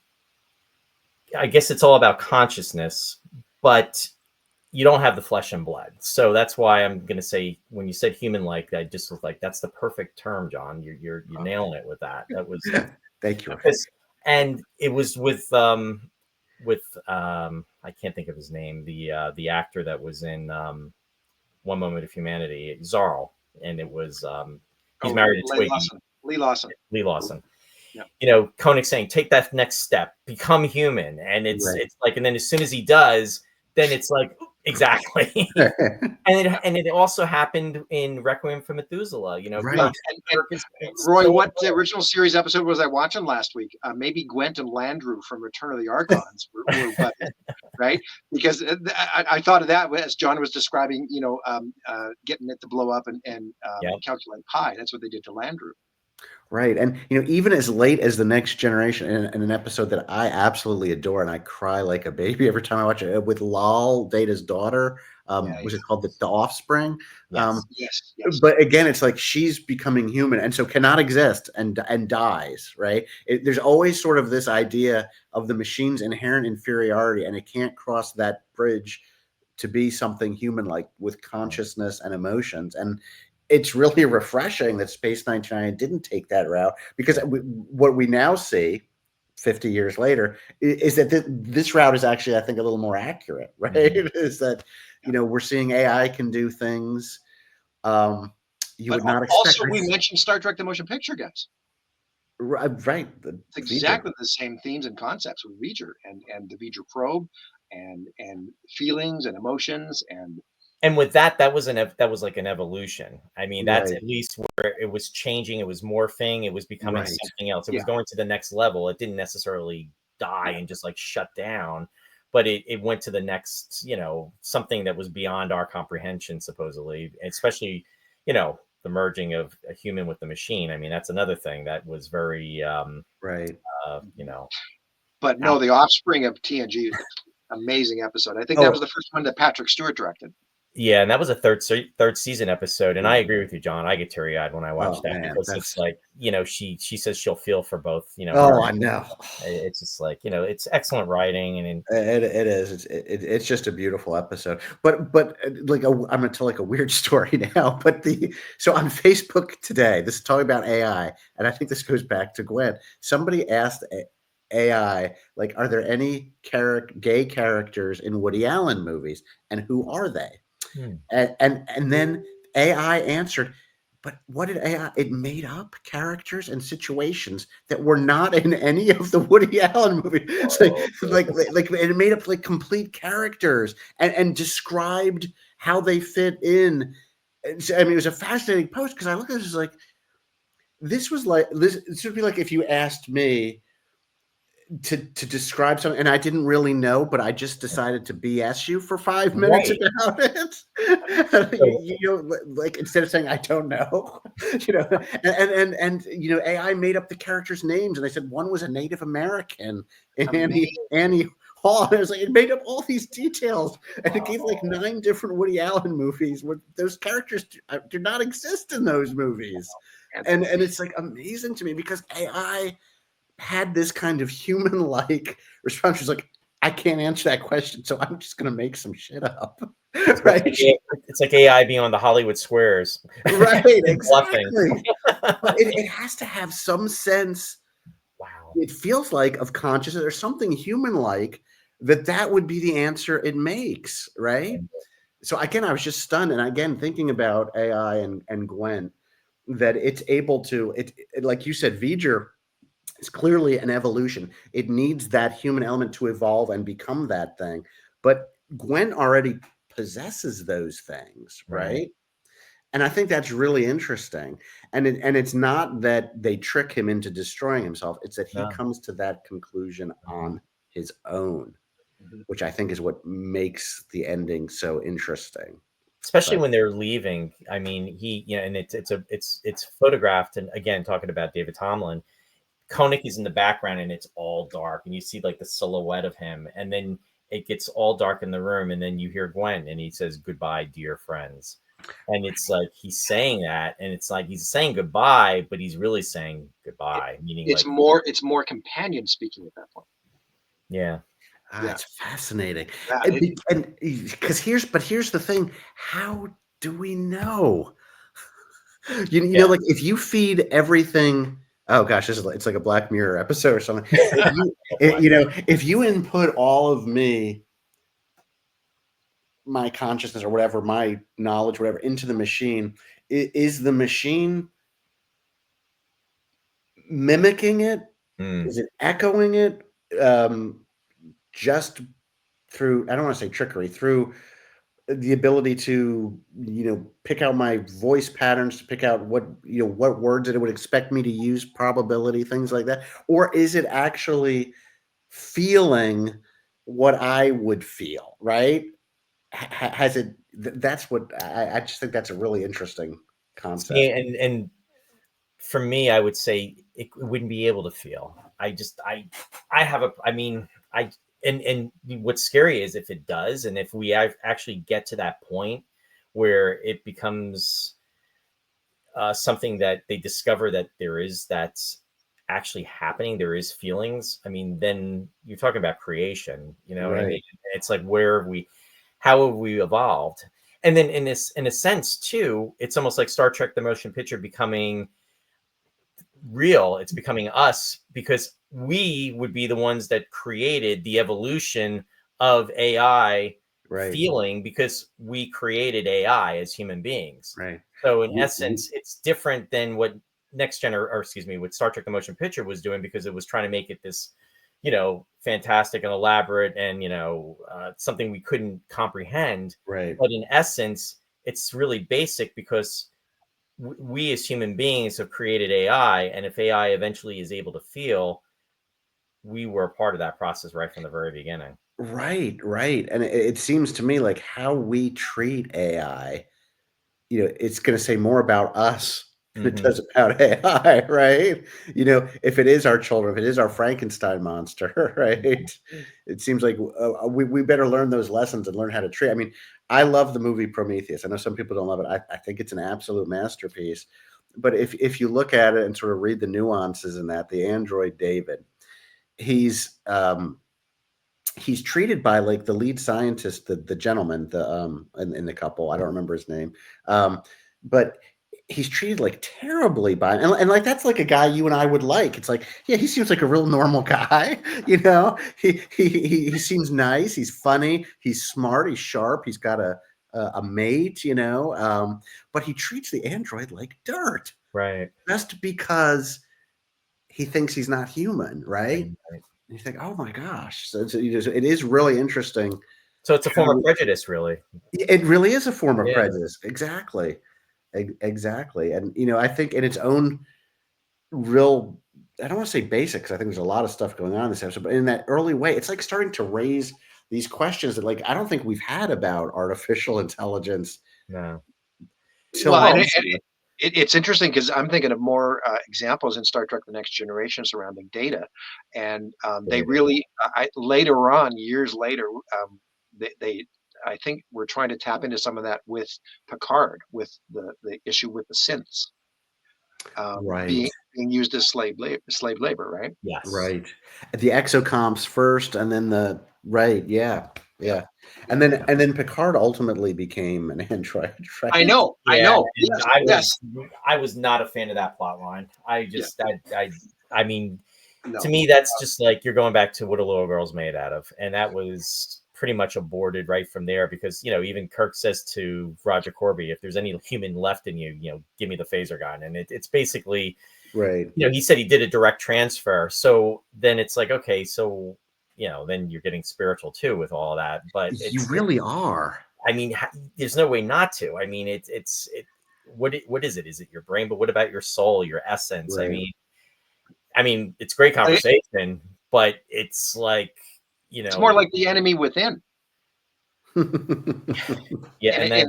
I guess it's all about consciousness, but you don't have the flesh and blood. So that's why I'm going to say, when you said human-like, I just was like, that's the perfect term, John. You're nailing it with that. That was thank you. And it was with I can't think of his name, the actor that was in One Moment of Humanity, Zarl, and it was he's married to Twiggy. Lee Lawson. Yeah. Koenig saying, take that next step, become human. And it's like, and then as soon as he does, then it's like, exactly. and it also happened in Requiem for Methuselah, Right. Roy, what original series episode was I watching last week? Maybe Gwent and Landru from Return of the Archons were right? Because I thought of that as John was describing, getting it to blow up and calculate pi. That's what they did to Landru. Right. And, even as late as The Next Generation, in an episode that I absolutely adore, and I cry like a baby every time I watch it, with Lal, Data's daughter, was it called The Offspring? Yes. But again, it's like she's becoming human, and so cannot exist and dies, right? There's always sort of this idea of the machine's inherent inferiority, and it can't cross that bridge to be something human-like with consciousness and emotions. And it's really refreshing that Space 99 didn't take that route, because what we now see 50 years later is that this route is actually, I think, a little more accurate, right? Is that, we're seeing AI can do things you would not expect. Also, we mentioned Star Trek: The Motion Picture, guys. Right. It's exactly the same themes and concepts with V'ger and the V'ger probe and feelings and emotions and with that was like an evolution. I mean, that's at least where it was changing. It was morphing. It was becoming something else. It was going to the next level. It didn't necessarily die and just like shut down, but it went to the next, something that was beyond our comprehension, supposedly, especially, the merging of a human with the machine. I mean, that's another thing that was very, But no, The Offspring of TNG, amazing episode. I think that was the first one that Patrick Stewart directed. Yeah, and that was a third season episode, and I agree with you, John. I get teary-eyed when I watch Oh that man, because it's that's like, she says she'll feel for both, her. oh I know. It's just like, it's excellent writing, and It is. It's just a beautiful episode. But like I'm gonna tell like a weird story now. But so on Facebook today, this is talking about AI, and I think this goes back to Gwen. Somebody asked AI, like, are there any gay characters in Woody Allen movies, and who are they? Hmm. And then AI answered, but what did AI? It made up characters and situations that were not in any of the Woody Allen movies. It's like it made up like complete characters and described how they fit in. I mean, it was a fascinating post because I look at this like this was like this would be like if you asked me to describe something and I didn't really know, but I just decided to BS you for 5 minutes Right. about it. So, Like instead of saying I don't know, and AI made up the characters' names, and they said one was a Native American, Annie Hall. And it was like it made up all these details, and it gave like 9 different Woody Allen movies where those characters do not exist in those movies, and it's like amazing to me because AI had this kind of human-like response. She's like, I can't answer that question, so I'm just going to make some shit up. Right? it's like AI being on the Hollywood squares. Right, Bluffing. exactly. But it has to have some sense, Wow. it feels like, of consciousness or something human-like that would be the answer it makes, right? So again, I was just stunned. And again, thinking about AI and Gwent, that it's able to, like you said, V'ger, it's clearly an evolution. It needs that human element to evolve and become that thing. But Gwen already possesses those things, right? And I think that's really interesting. And it's not that they trick him into destroying himself. It's that he comes to that conclusion on his own, which I think is what makes the ending so interesting. Especially when they're leaving. I mean, and it's photographed, and again, talking about David Tomlin, Koenig is in the background and it's all dark, and you see like the silhouette of him, and then it gets all dark in the room, and then you hear Gwen and he says, "Goodbye, dear friends." And it's like he's saying that, and it's like he's saying goodbye, but he's really saying goodbye, meaning It's like, more companion speaking at that point. yeah. It's fascinating. Yeah, And because here's the thing, how do we know? Like if you feed everything, oh gosh, it's like a Black Mirror episode or something. If you input all of me, my consciousness or whatever, my knowledge, whatever, into the machine, is the machine mimicking it? Is it echoing it? Just through, I don't want to say trickery, through the ability to pick out my voice patterns, to pick out what words that it would expect me to use, probability, things like that? Or is it actually feeling what I would feel, right? Has it, that's what I just think that's a really interesting concept. Yeah, and for me, I would say it wouldn't be able to feel. And what's scary is if it does, and if we actually get to that point where it becomes something that they discover that that's actually happening, there is feelings. I mean, then you're talking about creation. You know what I mean? It's like, how have we evolved? And then in a sense too, it's almost like Star Trek: The Motion Picture becoming real. It's becoming us, because we would be the ones that created the evolution of AI feeling, because we created AI as human beings. Right. So in essence, it's different than what what Star Trek: The Motion Picture was doing, because it was trying to make it this, fantastic and elaborate and, something we couldn't comprehend. Right. But in essence, it's really basic, because we as human beings have created AI, and if AI eventually is able to feel, we were a part of that process right from the very beginning. Right. And it seems to me like how we treat AI, it's going to say more about us and it does about AI, right? You know, if it is our children, if it is our Frankenstein monster, right? It seems like we better learn those lessons and learn how to treat. I mean, I love the movie Prometheus. I know some people don't love it. I think it's an absolute masterpiece. But if you look at it and sort of read the nuances in that, the android David, he's treated by like the lead scientist, the gentleman, in the couple. I don't remember his name, but he's treated like terribly by, and like that's like a guy you and I would like. It's like, yeah, he seems like a real normal guy, you know. He seems nice. He's funny. He's smart. He's sharp. He's got a mate, you know. But he treats the android like dirt, right? Just because he thinks he's not human, right? Right. You think, oh my gosh. So it is really interesting. So it's a form of prejudice, really. It really is a form of Yeah. prejudice. Exactly. Exactly. And, you know, I think in its own real, I don't want to say basics. I think there's a lot of stuff going on in this episode, but in that early way, it's like starting to raise these questions that, like, I don't think we've had about artificial intelligence. No. Well, and it's interesting because I'm thinking of more examples in Star Trek: The Next Generation surrounding data, and they really later on, years later, they I think we're trying to tap into some of that with Picard, with the issue with the synths Right. being used as slave labor, right? Yes. Right. The exocomps first, and then yeah. And then Picard ultimately became an android. Right? I know. Yes. I was not a fan of that plot line. I just, I mean, No. to me, that's just like you're going back to what a little girl's made out of, and that was pretty much aborted right from there, because, you know, even Kirk says to Roger Corby, if there's any human left in you, you know, give me the phaser gun. And it's basically, right. You know, he said he did a direct transfer. So then it's like, okay, so, you know, then you're getting spiritual too with all of that. But you really are. I mean, there's no way not to. I mean, what is it? Is it your brain? But what about your soul, your essence? Right. I mean, it's great conversation, but it's like, you know, it's more like the enemy within. Yeah,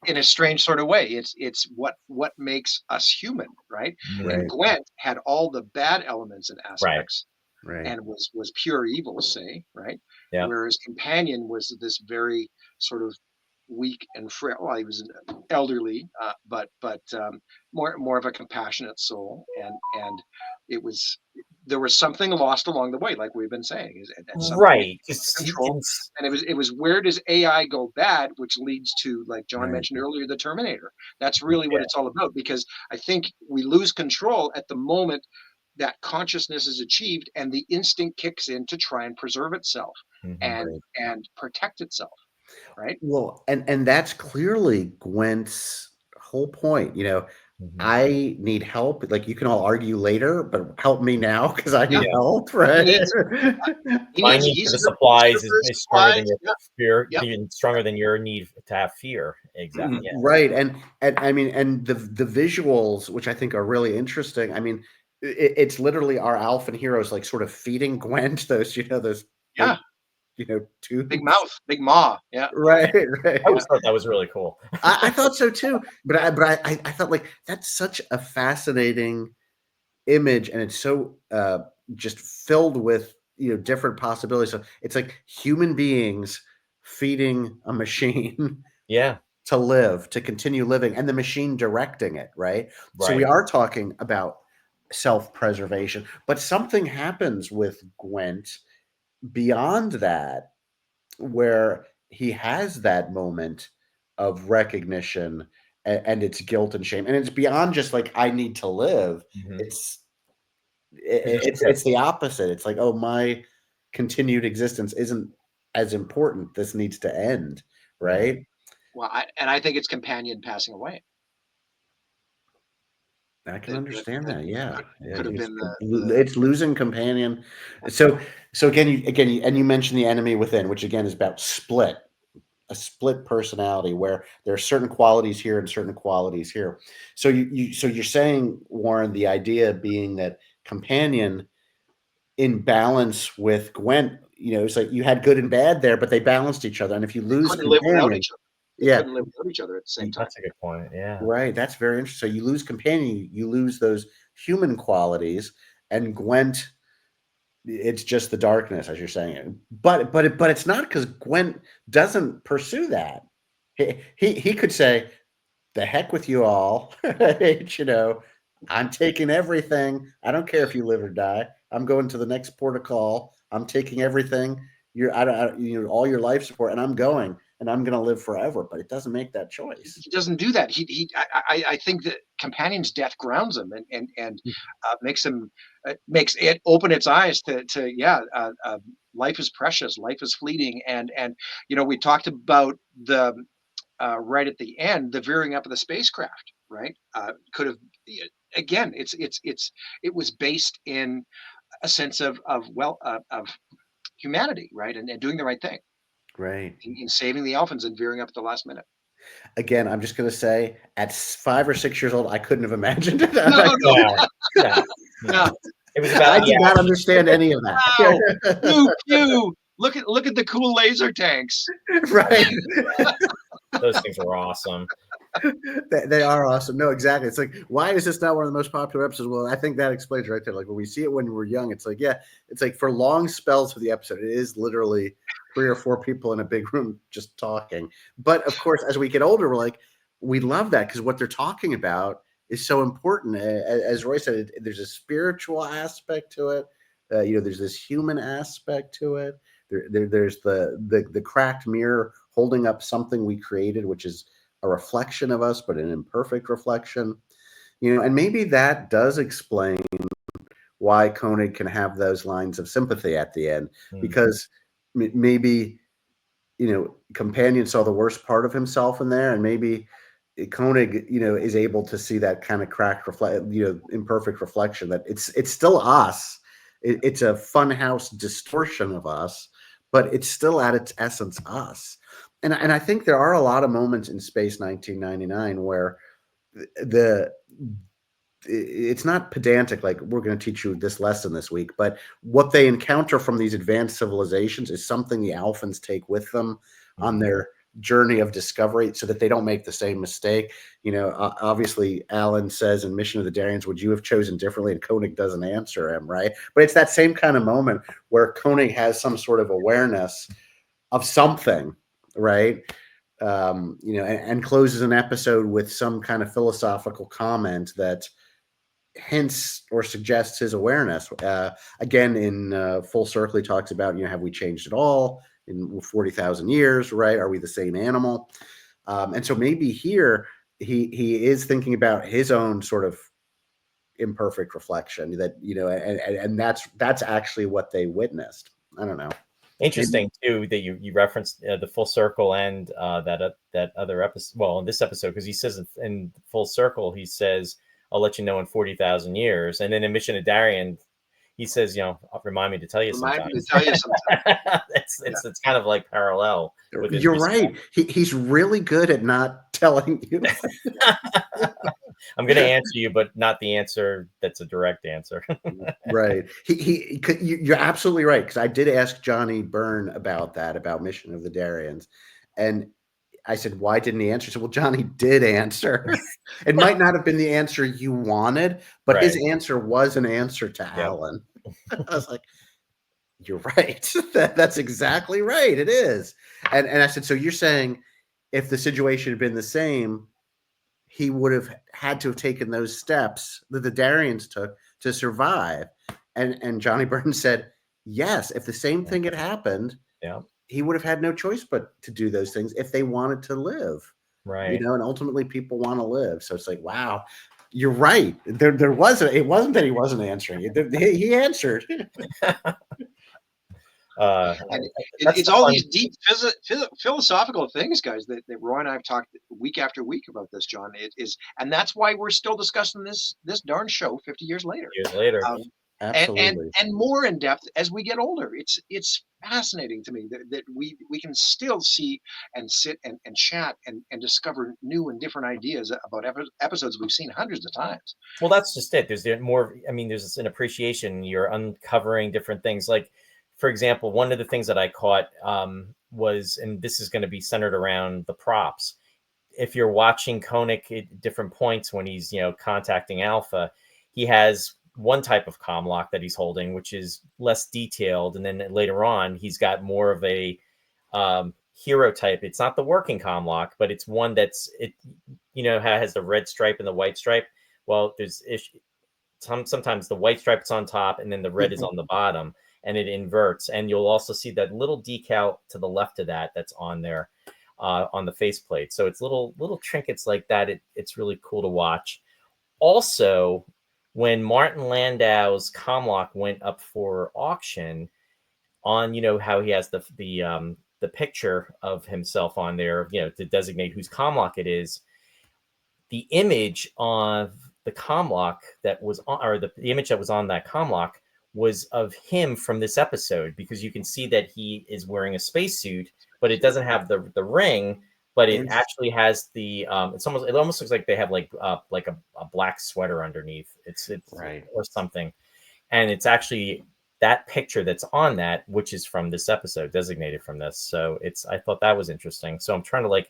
in a strange sort of way. It's what makes us human, right? And Gwent had all the bad elements and aspects, and was pure evil, say, right? Yeah. Whereas Companion was this very sort of weak and frail. Well, he was elderly, but more of a compassionate soul, and there was something lost along the way, like we've been saying, right? Control, and it was where does AI go bad, which leads to, like John mentioned earlier, the Terminator. That's really what it's all about, because I think we lose control at the moment that consciousness is achieved, and the instinct kicks in to try and preserve itself and protect itself. Right. Well, and that's clearly Gwent's whole point. You know, I need help. Like, you can all argue later, but help me now because I need help. Right. My need for the supplies is stronger than your fear, even stronger than your need to have fear. Exactly. Yeah. Right. And I mean, and the visuals, which I think are really interesting. I mean, it's literally our alpha heroes, like, sort of feeding Gwent those, you know, those. Yeah. You know, too big mouth, big maw. Yeah. Right. I always thought that was really cool. I thought so too, but I thought, like, that's such a fascinating image, and it's so just filled with, you know, different possibilities. So it's like human beings feeding a machine, to live, to continue living, and the machine directing it, right? So we are talking about self-preservation, but something happens with Gwent beyond that, where he has that moment of recognition, and it's guilt and shame, and it's beyond just like, I need to live. It's the opposite. It's like, oh, my continued existence isn't as important. This needs to end, right? Well, I think it's Companion passing away. I can understand that. Yeah, could have been it's losing Companion. So again, you mentioned the enemy within, which again is about a split personality, where there are certain qualities here and certain qualities here. So you're saying, Warren, the idea being that Companion, in balance with Gwent, you know, it's like you had good and bad there, but they balanced each other. And if you lose Companion, Yeah. couldn't live without each other at the same time. That's a good point. Yeah. Right. That's very interesting. So you lose companion, you lose those human qualities, and Gwent, it's just the darkness, as you're saying. But it's not, because Gwent doesn't pursue that. He could say, the heck with you all. You know, I'm taking everything. I don't care if you live or die. I'm going to the next port of call. I'm taking everything. All your life support, and I'm going, and I'm going to live forever. But it doesn't make that choice. He doesn't do that. I think that Companion's death grounds him and makes him makes it open its eyes to life is precious, life is fleeting, and we talked about the right at the end, the veering up of the spacecraft, right? Could have again, it was based in a sense of humanity, right, and doing the right thing, Right. in saving the Alphans and veering up at the last minute. Again, I'm just going to say, at 5 or 6 years old, I couldn't have imagined it. No. It was about. I did not understand any of that. Wow. Pew, pew. Look at the cool laser tanks. Right. Those things were awesome. They are awesome. No, exactly. It's like, why is this not one of the most popular episodes? Well, I think that explains right there. Like, when we see it when we're young, it's like, it's like for long spells of the episode, it is literally 3 or 4 people in a big room just talking. But of course, as we get older, we're like, we love that, because what they're talking about is so important. As Roy said, there's a spiritual aspect to it. There's this human aspect to it. There's the cracked mirror holding up something we created, which is a reflection of us, but an imperfect reflection. And maybe that does explain why Koenig can have those lines of sympathy at the end, because maybe Companion saw the worst part of himself in there, and maybe Koenig is able to see that kind of cracked imperfect reflection, that it's still us. It's a funhouse distortion of us, but it's still at its essence us. And I think there are a lot of moments in Space 1999 where it's not pedantic, like, we're going to teach you this lesson this week, but what they encounter from these advanced civilizations is something the Alphans take with them on their journey of discovery, so that they don't make the same mistake. Obviously, Alan says in Mission of the Darians, would you have chosen differently? And Koenig doesn't answer him, right? But it's that same kind of moment where Koenig has some sort of awareness of something, right? And closes an episode with some kind of philosophical comment that hints or suggests his awareness. Again, in Full Circle, he talks about, have we changed at all in 40,000 years, right? Are we the same animal? And so maybe here he is thinking about his own sort of imperfect reflection, that, and that's actually what they witnessed. I don't know. Interesting too that you referenced the Full Circle and that other episode. Well, in this episode, because he says in Full Circle, he says, "I'll let you know in 40,000 years," and then in Mission of Darien, he says, "Remind me to tell you Remind me to sometime." tell you sometime. It's kind of like parallel. You're right. He's really good at not telling you. I'm going to answer you, but not the answer that's a direct answer. Right. You're absolutely right, because I did ask Johnny Byrne about that, about Mission of the Darians, and I said, why didn't he answer? He said, well, Johnny did answer. It might not have been the answer you wanted, but Right. his answer was an answer to Alan. I was like, you're right. That's exactly right. It is. And I said, so you're saying if the situation had been the same, he would have had to have taken those steps that the Darians took to survive. And Johnny Byrne said, yes, if the same thing had happened, he would have had no choice but to do those things if they wanted to live. Right. And ultimately people want to live. So it's like, wow, you're right. It wasn't that he wasn't answering. He answered. It's all these deep philosophical things, guys, that Roy and I have talked week after week about this, John. It is, and that's why we're still discussing this darn show 50 years later. Absolutely. And more in depth as we get older. It's fascinating to me that we can still see and sit and chat and discover new and different ideas about episodes we've seen hundreds of times. Well, that's just it. There's more. I mean, there's an appreciation. You're uncovering different things. Like, for example, one of the things that I caught was, and this is going to be centered around the props. If you're watching Koenig at different points when he's, contacting Alpha, he has one type of comlock that he's holding, which is less detailed. And then later on, he's got more of a hero type. It's not the working comlock, but it's one that's, has the red stripe and the white stripe. Well, there's sometimes the white stripe is on top and then the red is on the bottom, and it inverts. And you'll also see that little decal to the left of that's on there. On the faceplate. So it's little trinkets like that. It's really cool to watch. Also, when Martin Landau's comlock went up for auction, on how he has the picture of himself on there, to designate whose comlock it is. The image of the comlock that was on, or the image that was on that comlock, was of him from this episode, because you can see that he is wearing a spacesuit, but it doesn't have the ring, but it actually has the it almost looks like they have like a black sweater underneath. It's right, or something, and it's actually that picture that's on that, which is from this episode, designated from this. So I thought that was interesting. So I'm trying to,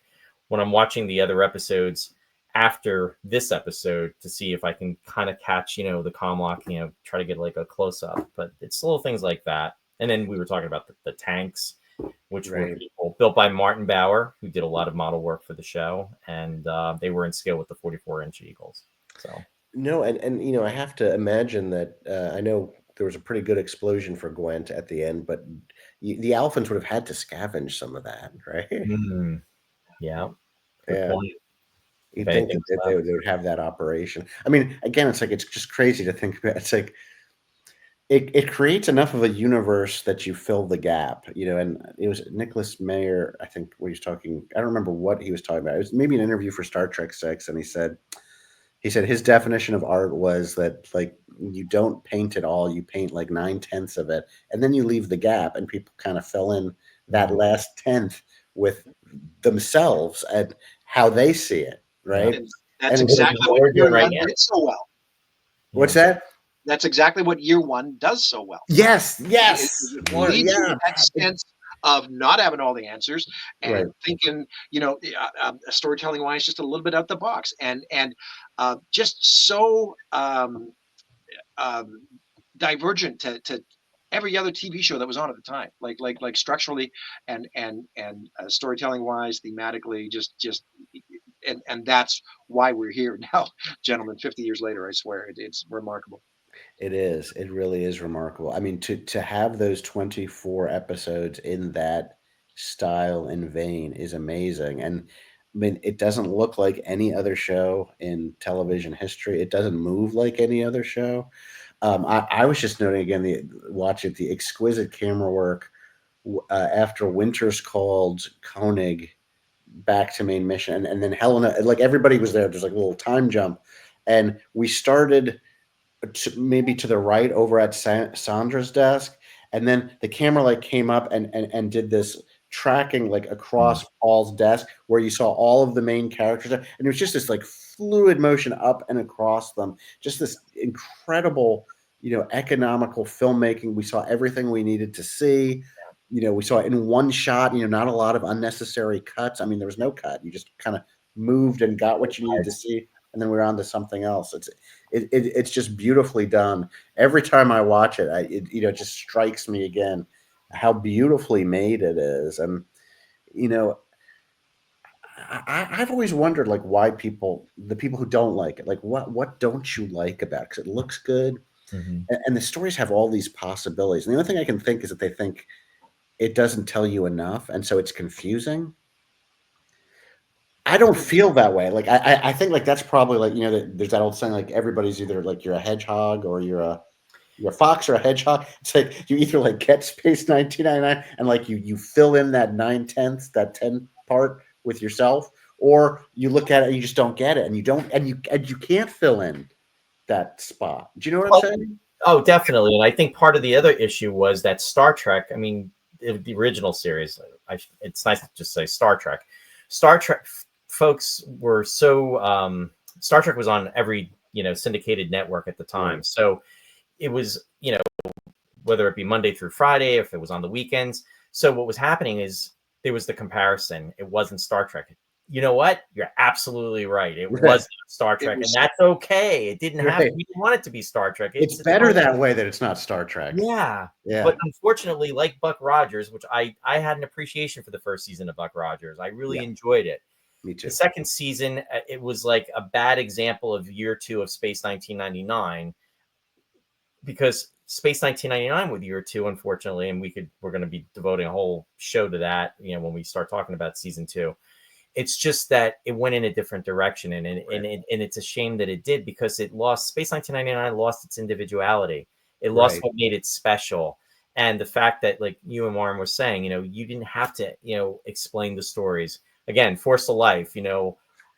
when I'm watching the other episodes after this episode, to see if I can kind of catch the comlock, try to get a close up. But it's little things like that. And then we were talking about the tanks, which were built by Martin Bauer, who did a lot of model work for the show, and they were in scale with the 44-inch Eagles. So no, and I have to imagine that I know there was a pretty good explosion for Gwent at the end, but the Alphans would have had to scavenge some of that, right? Yeah. Good point. You'd think that they would have that operation. I mean, again, it's just crazy to think about. It's it creates enough of a universe that you fill the gap, and it was Nicholas Mayer, I think, when he was talking, I don't remember what he was talking about. It was maybe an interview for Star Trek 6, and he said his definition of art was that, you don't paint it all, you paint 9/10 of it, and then you leave the gap, and people kind of fill in that last tenth with themselves and how they see it, right? And that's exactly what Year One did so well. What's that? That's exactly what Year One does so well. Yes. It leaves you that sense of not having all the answers and thinking, storytelling wise, just a little bit out the box, and just so divergent to every other TV show that was on at the time, like structurally and storytelling wise, thematically, just and that's why we're here now, gentlemen. 50 years later, I swear it's remarkable. It is. It really is remarkable. I mean, to have those 24 episodes in that style and vein is amazing. And I mean, it doesn't look like any other show in television history. It doesn't move like any other show. I was just noting again, watching the exquisite camera work after Winters called Koenig back to main mission, and then Helena, everybody was there. There's a little time jump, and we started maybe to the right over at Sandra's desk, and then the camera came up and did this tracking across Paul's desk, where you saw all of the main characters, and it was just this fluid motion up and across them, just this incredible economical filmmaking. We saw everything we needed to see. We saw it in one shot, not a lot of unnecessary cuts. I mean, there was no cut. You just kind of moved and got what you needed to see, and then we're on to something else. It's just beautifully done. Every time I watch it, it just strikes me again how beautifully made it is. And I've always wondered why the people who don't like it, what don't you like about it? Because it looks good, and the stories have all these possibilities. And the only thing I can think is that they think it doesn't tell you enough, and so it's confusing. I don't feel that way. I think that's probably there's that old saying everybody's either you're a hedgehog or you're a fox or a hedgehog. It's you either get Space 1999 and you fill in that 9/10, that 10 part with yourself, or you look at it and you just don't get it, and you can't fill in that spot. Do you know what I'm saying? Oh, definitely. And I think part of the other issue was that Star Trek, I mean, the original series, it's nice to just say Star Trek. Star Trek folks were so Star Trek was on every syndicated network at the time, so it was whether it be Monday through Friday, if it was on the weekends. So what was happening is there was the comparison. It wasn't Star Trek. You know what? You're absolutely right. It Right. was not Star It Trek, and was that's okay. It didn't have to. Right. We didn't want it to be Star Trek. It's its better own- that way that it's not Star Trek. Yeah. Yeah. But unfortunately, like Buck Rogers, which I had an appreciation for the first season of Buck Rogers. I really Yeah. enjoyed it. Me too. The second season, it was like a bad example of year 2 of Space 1999, because Space 1999 with year 2, unfortunately, and we're going to be devoting a whole show to that, when we start talking about season 2. It's just that it went in a different direction, and it's a shame that it did, because it lost Space 1999 lost its individuality. It lost Right. what made it special. And the fact that, like you and Warren were saying, you didn't have to, explain the stories. Again, Force of Life,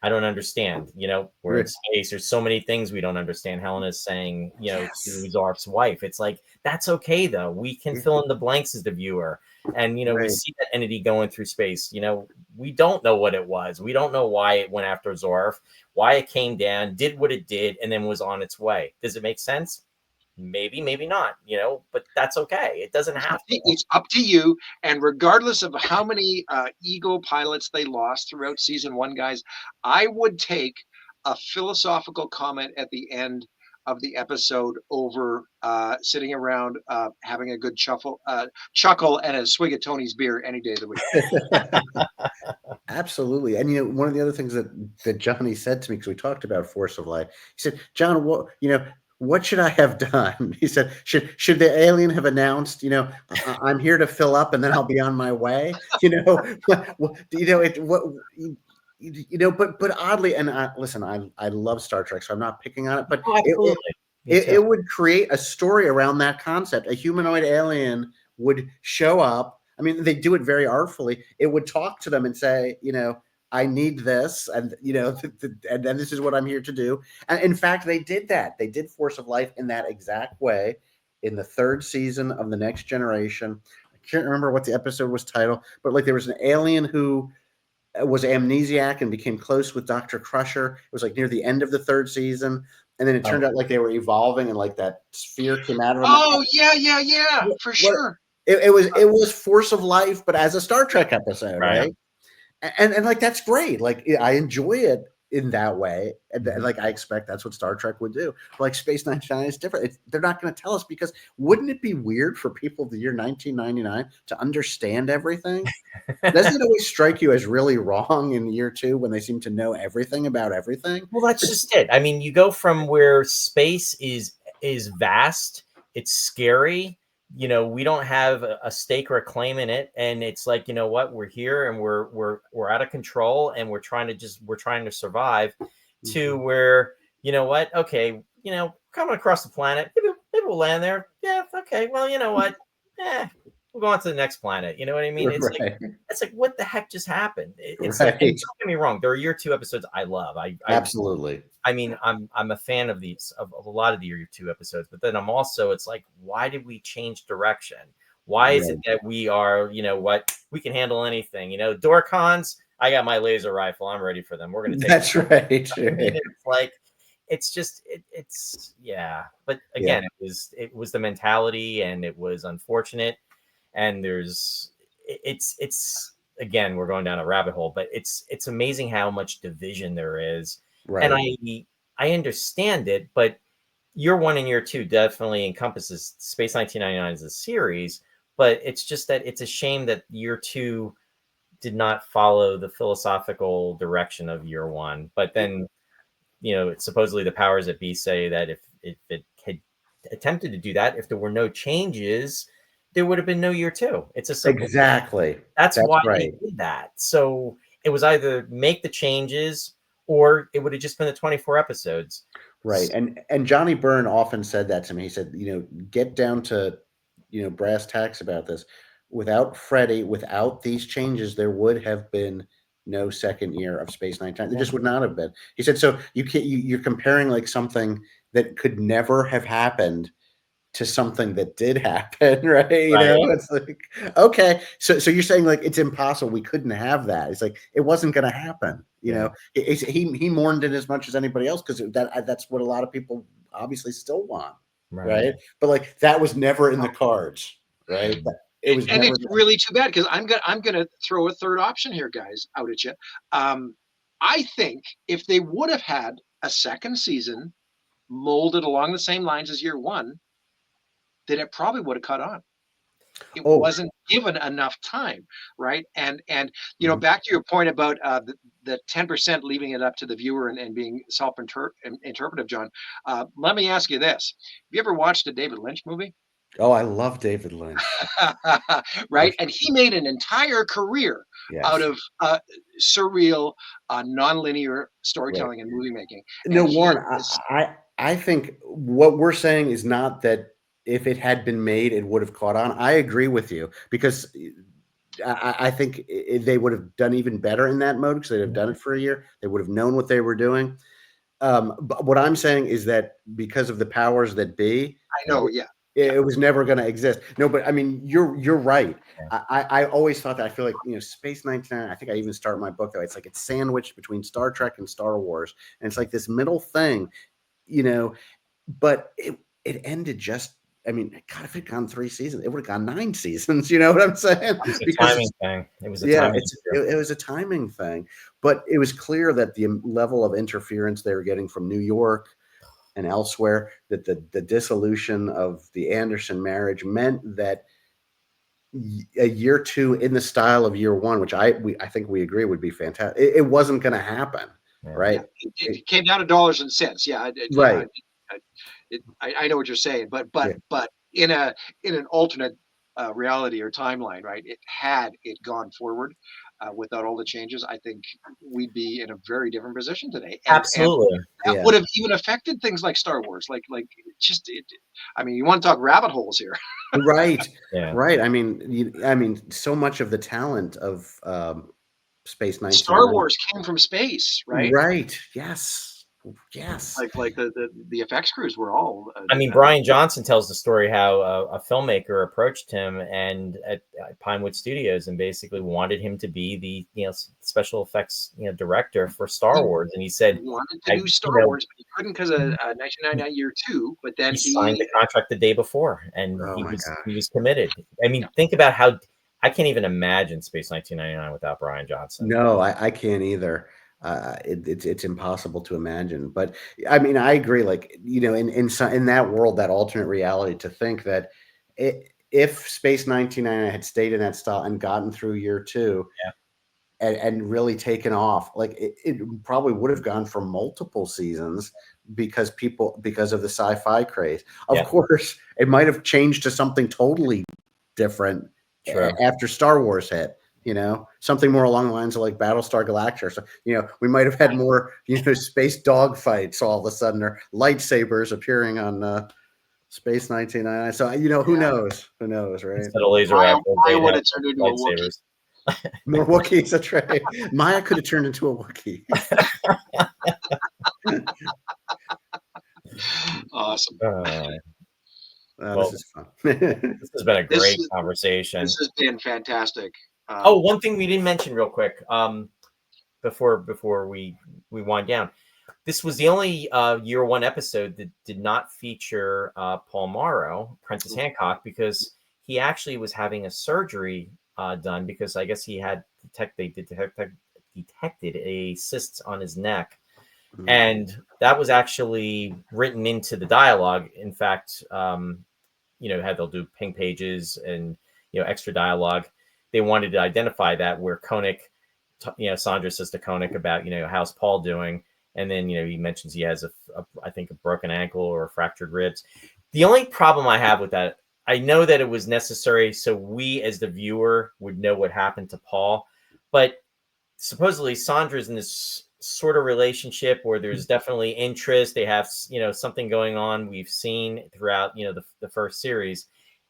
I don't understand. We're in Right. space. There's so many things we don't understand. Helena's saying, Yes. to Zarf's wife. It's like, that's okay, though. We can fill in the blanks as the viewer. And, we Right. see that entity going through space. We don't know what it was. We don't know why it went after Zarf, why it came down, did what it did, and then was on its way. Does it make sense? Maybe, maybe not, but that's okay. It doesn't have to. It's up to you. And regardless of how many ego pilots they lost throughout season 1, guys, I would take a philosophical comment at the end of the episode over sitting around having a good chuckle and a swig of Tony's beer any day of the week. Absolutely. And one of the other things that Johnny said to me, because we talked about Force of Life, he said, John, what should I have done? He said, should the alien have announced, I'm here to fill up and then I'll be on my way? But oddly, and listen, I love Star Trek, so I'm not picking on it, but Oh, absolutely. it would create a story around that concept. A humanoid alien would show up. I mean, they do it very artfully. It would talk to them and say, I need this, and and then this is what I'm here to do. And in fact, they did that. They did Force of Life in that exact way in the 3rd season of The Next Generation. I can't remember what the episode was titled, but like there was an alien who was amnesiac and became close with Dr. Crusher. It was like near the end of the 3rd season. And then it turned out like they were evolving and like that sphere came out of them. Oh, yeah, for sure. It was Force of Life, but as a Star Trek episode, right? And like that's great. Like I enjoy it in that way, and like I expect that's what Star Trek would do. But like Space 99 is different. They're not going to tell us, because wouldn't it be weird for people of the year 1999 to understand everything? Doesn't it always strike you as really wrong in year 2 when they seem to know everything about everything? Well, that's just it. I mean, you go from where space is vast, it's scary. We don't have a stake or a claim in it, and it's like, what, we're here and we're out of control, and we're trying to survive. To where, what, okay, coming across the planet, maybe we'll land there. Yeah, okay. Well, you know what? We'll go on to the next planet. You know what I mean? It's like what the heck just happened? It's like, and don't get me wrong, there are year 2 episodes I love. Absolutely. I mean, I'm a fan of a lot of the year 2 episodes, but then I'm also, it's like, why did we change direction? Why is it that we are, what, we can handle anything? Dorcons, I got my laser rifle, I'm ready for them. We're gonna take That's right. It's like, it's just it's yeah. But again, it was the mentality, and it was unfortunate. And it's again, we're going down a rabbit hole, but it's amazing how much division there is. Right. And I understand it, but year 1 and year 2 definitely encompasses Space 1999 as a series. But it's just that it's a shame that year 2 did not follow the philosophical direction of year 1. But then, supposedly the powers that be say that if it had attempted to do that, if there were no changes, there would have been no year 2. It's a simple exactly. That's why they did that. So it was either make the changes, or it would have just been the 24 episodes. Right. And Johnny Byrne often said that to me. He said, get down to, brass tacks about this. Without Freddie, without these changes, there would have been no second year of Space 99. There just would not have been. He said, so you're comparing like something that could never have happened to something that did happen, right? It's like, okay, so you're saying like it's impossible, we couldn't have that. It's like it wasn't going to happen. He mourned it as much as anybody else, because that's what a lot of people obviously still want, right? But like that was never in the cards, right? it was And never. it's really too bad because I'm gonna throw a third option here, guys, out at you. I think if they would have had a second season molded along the same lines as year one, then it probably would have caught on. It Oh, wasn't given enough time, right? And mhm. back to your point about the 10% leaving it up to the viewer and being self-interpretive, John. Let me ask you this: have you ever watched a David Lynch movie? Oh, I love David Lynch. Right? And he made an entire career out Yes, of surreal, nonlinear right. storytelling and movie making. No, And he Warren, is, I think what we're saying is not that if it had been made, it would have caught on. I agree with you because I think they would have done even better in that mode because they'd have done it for a year. They would have known what they were doing. But what I'm saying is that because of the powers that be, I know, yeah, yeah. it was never going to exist. No, but I mean, you're right. I always thought that. I feel like Space 99. I think I even start my book though. It's like it's sandwiched between Star Trek and Star Wars, and it's like this middle thing, you know. But it ended just. I mean, God, if it had gone 3 seasons, it would have gone 9 seasons. You know what I'm saying? It was a Because timing thing. It was a yeah, timing issue. it was a timing thing, but it was clear that the level of interference they were getting from New York and elsewhere, that the dissolution of the Anderson marriage meant that a year two in the style of year one, which I think we agree would be fantastic, it wasn't going to happen, Yeah. Yeah, right? it came down to dollars and cents. Yeah, Right. I know what you're saying, Yeah. but in an alternate reality or timeline, right? Had it gone forward without all the changes, I think we'd be in a very different position today, and Absolutely. that Yeah. would have even affected things like Star Wars. Like just, I mean, you want to talk rabbit holes here? Right. Yeah. Right. I mean, so much of the talent of Space Star 99. Wars came from space, right? Right. Yes. Yes. Like the effects crews were all I mean, Brian Johnson tells the story how a filmmaker approached him and at Pinewood Studios and basically wanted him to be the special effects director for Star he Wars, and he said, wanted to I do you Star know Wars, but he couldn't because of he 1999 year two. But then he signed the contract the day before, and Oh he my was gosh. committed. I mean, think about how I can't even imagine Space 1999 without Brian Johnson. No, I can't either. It's impossible to imagine. But I mean, I agree. Like in that world, that alternate reality, to think that if Space 99 had stayed in that style and gotten through year two Yeah, and really taken off, like it probably would have gone for multiple seasons because of the sci-fi craze. Of yeah, course, it might have changed to something totally different true. after Star Wars hit. Something more along the lines of like Battlestar Galactica. So, we might have had more, space dogfights all of a sudden, or lightsabers appearing on Space 1999. So, who Yeah, knows? Who knows, right? Instead of laser Maya, rifles, Maya they'd would have have turned into a Wookiee. lightsabers. More Wookiees. That's right. Maya could have turned into a Wookiee. Awesome. This Well, is fun. this has been a This great is conversation. this has been fantastic. Oh, one thing we didn't mention real quick, before we wind down. This was the only year one episode that did not feature Paul Morrow, Prentice Hancock, because he actually was having a surgery done because I guess he had detected a cyst on his neck, and that was actually written into the dialogue. In fact, how they'll do ping pages and extra dialogue. They wanted to identify that where Koenig, Sandra says to Koenig about how's Paul doing, and then he mentions he has I think a broken ankle or fractured ribs. The only problem I have with that, I know that it was necessary so we as the viewer would know what happened to Paul, but supposedly Sandra's in this sort of relationship where there's definitely interest. They have, something going on. We've seen throughout, the first series,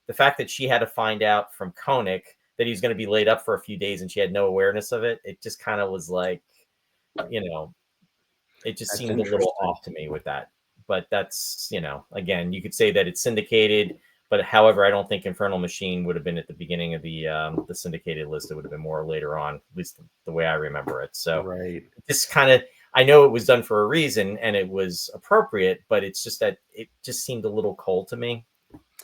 the fact that she had to find out from Koenig that he's going to be laid up for a few days and she had no awareness of it. It just kind of was like, it just That's seemed a little interesting. off to me with that. But that's, again, you could say that it's syndicated, but however, I don't think Infernal Machine would have been at the beginning of the syndicated list. It would have been more later on, at least the way I remember it. So Right. this kind of, I know it was done for a reason and it was appropriate, but it's just that it just seemed a little cold to me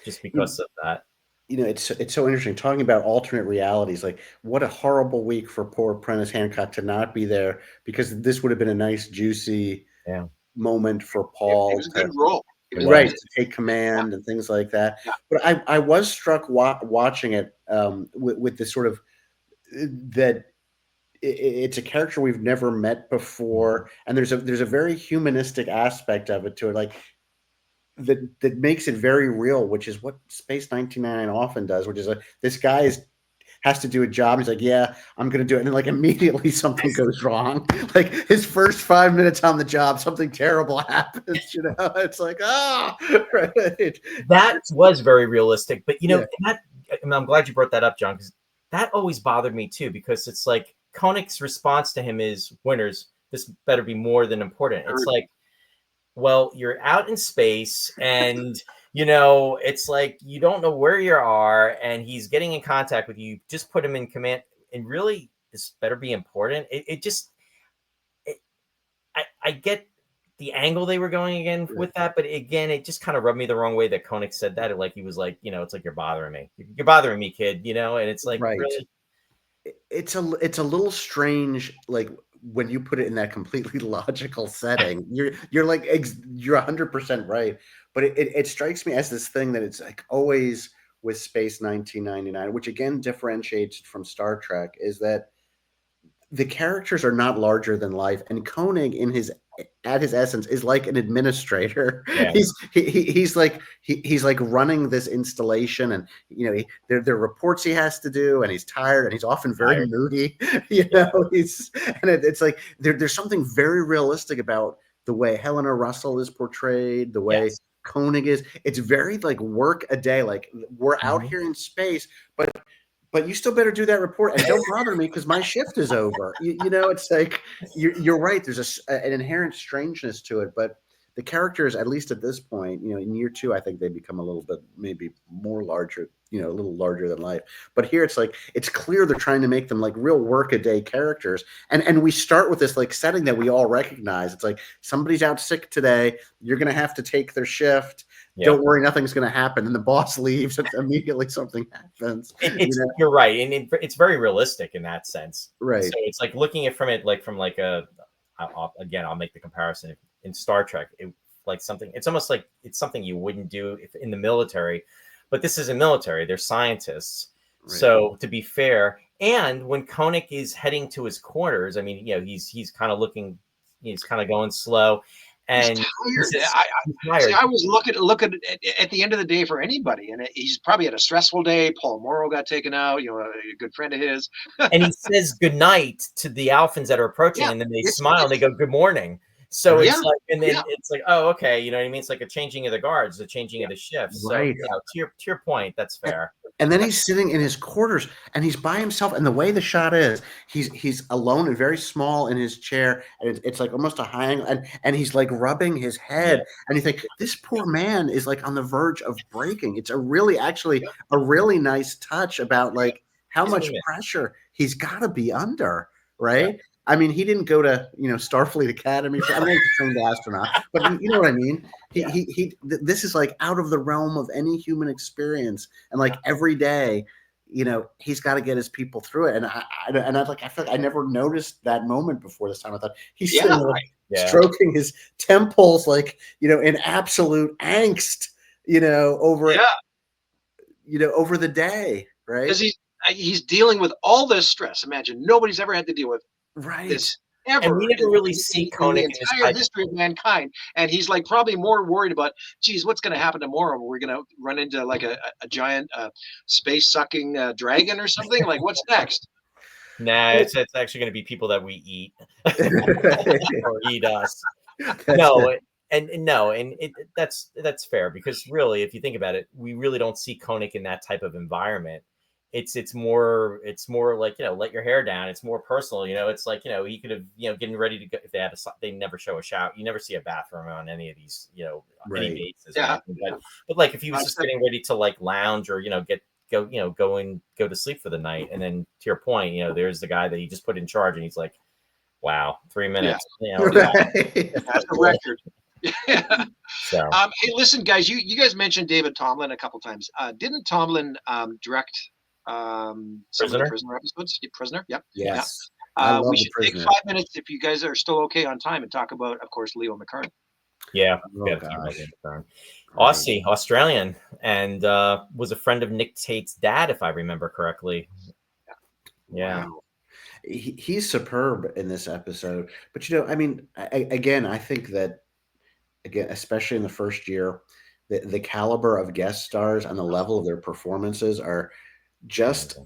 just because of that. it's so interesting talking about alternate realities. Like, what a horrible week for poor Prentice Hancock to not be there, because this would have been a nice, juicy Yeah, moment for It Paul was a to good role. it right was. to take command and things like that. Yeah. But I was struck watching it with this sort of that it's a character we've never met before, and there's a very humanistic aspect of it to it, like that makes it very real, which is what Space 1999 often does, which is like this guy has to do a job. He's like, yeah, I'm going to do it. And then like immediately something goes wrong. Like his first 5 minutes on the job, something terrible happens, it's like, right. That was very realistic. But, Yeah. I'm glad you brought that up, John, because that always bothered me too, because it's like Koenig's response to him is, winners, this better be more than important. It's like, well, you're out in space and it's like you don't know where you are, and he's getting in contact with you. Just put him in command, and really this better be important. I get the angle they were going again with that, but again, it just kind of rubbed me the wrong way that Koenig said that. Like he was like, it's like, you're bothering me, kid, and it's like, Right. really, It's a little strange, like when you put it in that completely logical setting. You're like you're 100% right, but it strikes me as this thing that it's like always with Space 1999, which again differentiates it from Star Trek, is that the characters are not larger than life, and Koenig at his essence is like an administrator. Yeah. He's like running this installation, and there are reports he has to do, and he's tired, and he's often very moody. It's like there's something very realistic about the way Helena Russell is portrayed, the way Koenig is. It's very like work a day, like we're out here in space, but you still better do that report, and don't bother me because my shift is over. It's like you're right. There's an inherent strangeness to it, but the characters, at least at this point, in year 2, I think they become a little bit maybe more larger, a little larger than life. But here it's like it's clear they're trying to make them like real workaday characters, and we start with this like setting that we all recognize. It's like somebody's out sick today. You're gonna have to take their shift. Yeah. Don't worry, nothing's going to happen. And the boss leaves, and immediately something happens. You're right, and it's very realistic in that sense. Right. So it's like looking at from I'll make the comparison in Star Trek. It's almost like it's something you wouldn't do if in the military, but this isn't military. They're scientists. Right. So to be fair, and when Koenig is heading to his quarters, I mean, he's kind of he's kind of going slow. And I was looking at the end of the day for anybody, and he's probably had a stressful day. Paul Morrow got taken out, a good friend of his. And he says goodnight to the Alphans that are approaching, and then they smile and they go, good morning. So it's like, and then it's like, oh, okay, you know what I mean? It's like a changing of the guards, the changing of the shifts. Right. So to your point, that's fair. And then he's sitting in his quarters, and he's by himself. And the way the shot is, he's alone and very small in his chair, and it's like almost a high angle, and he's like rubbing his head, and you think this poor man is like on the verge of breaking. It's a really nice touch about like how much pressure he's got to be under, right? Yeah. I mean, he didn't go to Starfleet Academy. I mean, he's a trained astronaut, but you know what I mean. This is like out of the realm of any human experience, and like every day, he's got to get his people through it. And I feel like I never noticed that moment before this time. I thought he's stroking his temples, like in absolute angst, over over the day, right? Because he's dealing with all this stress. Imagine nobody's ever had to deal with. Right. This ever. And we never really see Koenig in the entire history of mankind. And he's like probably more worried about, geez, what's going to happen tomorrow? We're going to run into like a giant space sucking dragon or something. Like, what's next? Nah, it's actually going to be people that we eat or eat us. That's fair, because really, if you think about it, we really don't see Koenig in that type of environment. It's more like, let your hair down. It's more personal. It's like, he could have, getting ready to go. If they never show a shower. You never see a bathroom on any of these, any bases. Yeah. But like if he was just getting ready to like lounge or, go to sleep for the night. And then to your point, there's the guy that he just put in charge, and he's like, wow, 3 minutes. That's a record. So Hey, listen, guys, you guys mentioned David Tomlin a couple times. Didn't Tomlin direct some of the Prisoner. Prisoner episodes? Prisoner, yep, yeah. Yes, I We love The should take Prisoner. 5 minutes if you guys are still okay on time and talk about, of course, Leo McKern. Yeah, Oh gosh, right. Aussie, Australian, and was a friend of Nick Tate's dad, if I remember correctly. Yeah. Wow. He's superb in this episode. But I mean, again, I think that again, especially in the first year, the caliber of guest stars and the level of their performances are just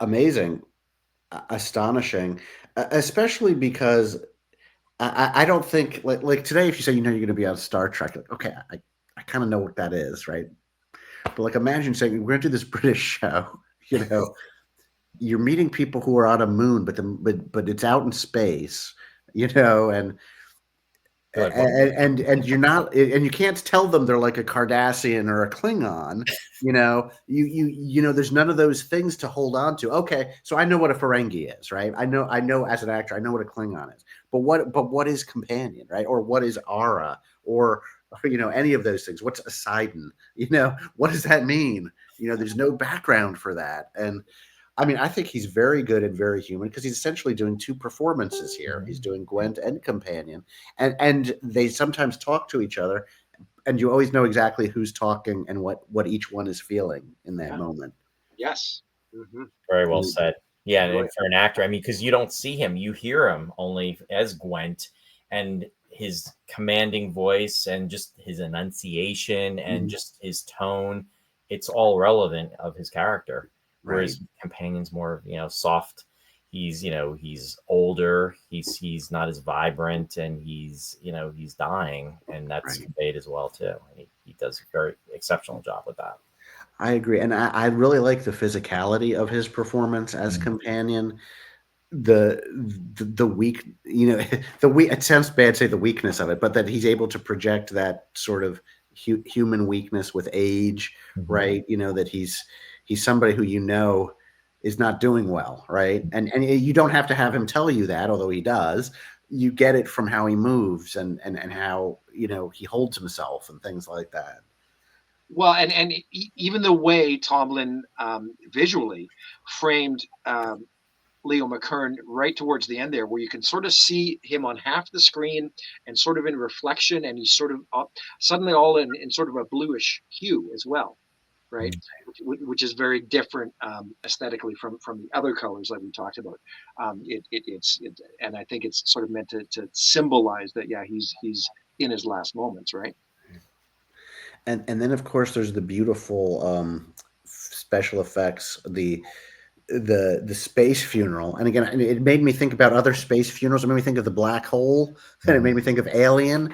amazing, astonishing, especially because I don't think like today, if you say you're going to be on Star Trek, like, okay, I kind of know what that is, right? But like, imagine saying we're going to do this British show, you're meeting people who are on a moon, but it's out in space, and You're like, and you're not, and you can't tell them they're like a Cardassian or a Klingon. There's none of those things to hold on to. Okay, so I know what a Ferengi is, right? I know as an actor, I know what a Klingon is. But what is companion, right? Or what is Ara, or any of those things? What's a Poseidon? What does that mean? There's no background for that, and I mean, I think he's very good and very human because he's essentially doing two performances here. He's doing Gwent and Companion, and they sometimes talk to each other, and you always know exactly who's talking and what each one is feeling in that moment. Yes. Mm-hmm. very well said. Yeah, and Brilliant. for an actor, I mean, because you don't see him, you hear him only as Gwent, and his commanding voice and just his enunciation and just his tone, it's all relevant of his character. Whereas Companion's more, soft. He's older. He's not as vibrant, and he's dying, and that's conveyed as well too. And he does a very exceptional job with that. I agree, and I really like the physicality of his performance as Companion. The weak, the weak. It sounds bad to say the weakness of it, but that he's able to project that sort of human weakness with age, right? That he's somebody who is not doing well, right? And you don't have to have him tell you that, although he does. You get it from how he moves and how he holds himself and things like that. Well, and even the way Tomlin visually framed Leo McKern right towards the end there, where you can sort of see him on half the screen and sort of in reflection, and he's sort of suddenly all in sort of a bluish hue as well, right? Which is very different aesthetically from the other colors like we talked about. And I think it's sort of meant to symbolize that, yeah, he's in his last moments, right? And then of course there's the beautiful special effects, the space funeral. And again, it made me think about other space funerals. It made me think of The Black Hole, and it made me think of Alien.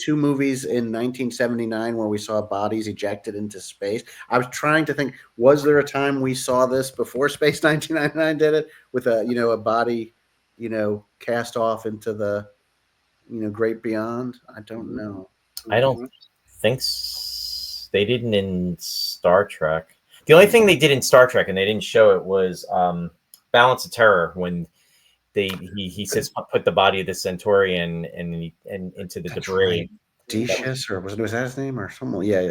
Two movies in 1979 where we saw bodies ejected into space. I was trying to think, was there a time we saw this before Space 1999 did it, with a body cast off into the great beyond? I don't know. I don't think they didn't in Star Trek. The only thing they did in Star Trek, and they didn't show it, was Balance of Terror, when he says put the body of the Centaurian and into the debris. Right. Decius, or was that his name or someone? Yeah.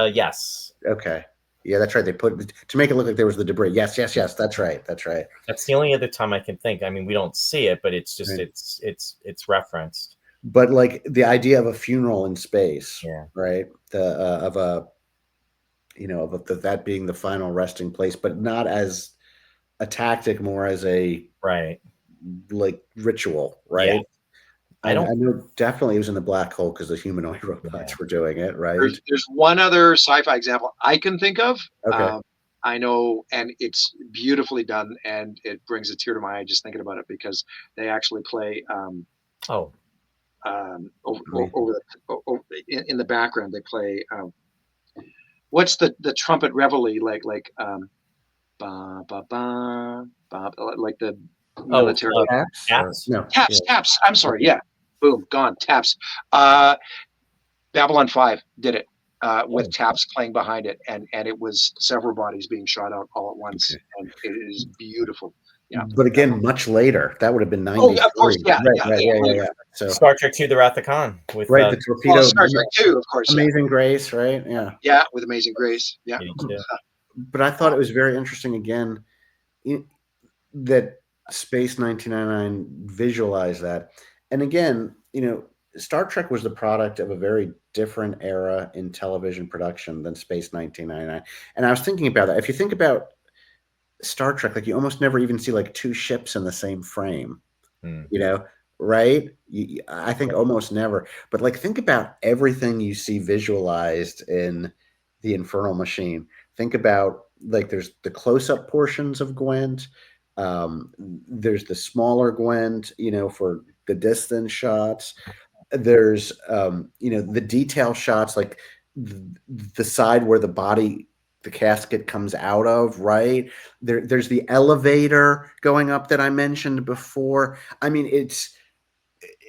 Yes. Okay. Yeah, that's right. They put to make it look like there was the debris. Yes. That's right. That's the only other time I can think. I mean, we don't see it, but it's just it's referenced. But like the idea of a funeral in space, Yeah. right? That being the final resting place, but not as a tactic, more as a like ritual, right? Yeah. I know definitely it was in The Black Hole because the humanoid robots were doing it, right? There's one other sci-fi example I can think of. Okay. I know, and it's beautifully done, and it brings a tear to my eye just thinking about it, because they actually play over in the background. They play what's the trumpet reveille, like ba ba ba ba, like the military taps. No, taps. I'm sorry, yeah, boom, gone, taps. Babylon 5 did it with taps playing behind it, and it was several bodies being shot out all at once, and it is beautiful. Yeah. But again, much later. That would have been Oh, of course. 93. Yeah. Right. Yeah. Yeah. So Star Trek II: The Wrath of Khan with right, the Well, torpedo, Star Trek 2, of course. Yeah. Amazing Grace, right? Yeah. Yeah. With Amazing Grace. Yeah. 82. But I thought it was very interesting again that Space 1999 visualized that. And again, Star Trek was the product of a very different era in television production than Space 1999. And I was thinking about that. If you think about Star Trek, like you almost never even see like two ships in the same frame, right? I think almost never. But like think about everything you see visualized in the Infernal Machine. Think about like there's the close-up portions of Gwent. There's the smaller Gwent, for the distance shots. There's the detail shots, like the side where the casket comes out of, right? There's the elevator going up that I mentioned before. I mean,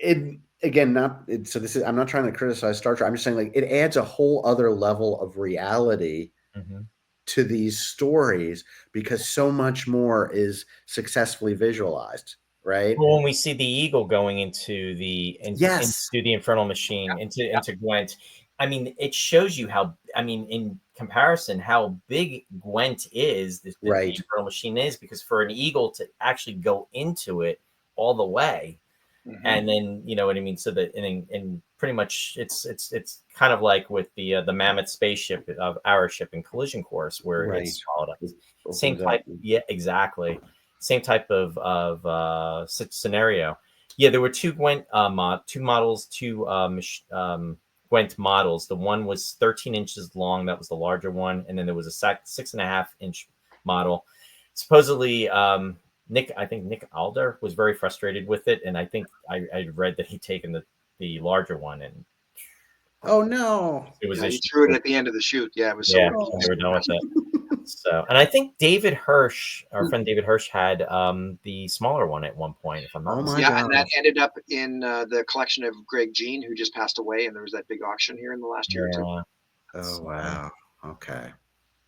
I'm not trying to criticize Star Trek. I'm just saying like it adds a whole other level of reality to these stories because so much more is successfully visualized, right? Well, when we see the eagle going into Yes. into the Infernal Machine, into Gwent, I mean, it shows you how, I mean, in comparison, how big Gwent is, the Right. Infernal Machine is, because for an eagle to actually go into it all the way, and then you know what I mean. So that and pretty much it's kind of like with the Mammoth spaceship of our ship in Collision Course, where Right. it's swallowed up. Same type, yeah, exactly. Same type of scenario. Yeah, there were two Gwent models, Gwent models. The one was 13 inches long. That was the larger one, and then there was a 6.5-inch model. Supposedly, I think Nick Alder was very frustrated with it, and I think I read that he'd taken the larger one, and oh no, it was he threw it at the end of the shoot. Yeah, it was they were done with it. So, and I think David Hirsch, our friend David Hirsch, had the smaller one at one point, if I'm not mistaken. Yeah, and that ended up in the collection of Greg Jean, who just passed away, and there was that big auction here in the last year or two. Oh wow, okay.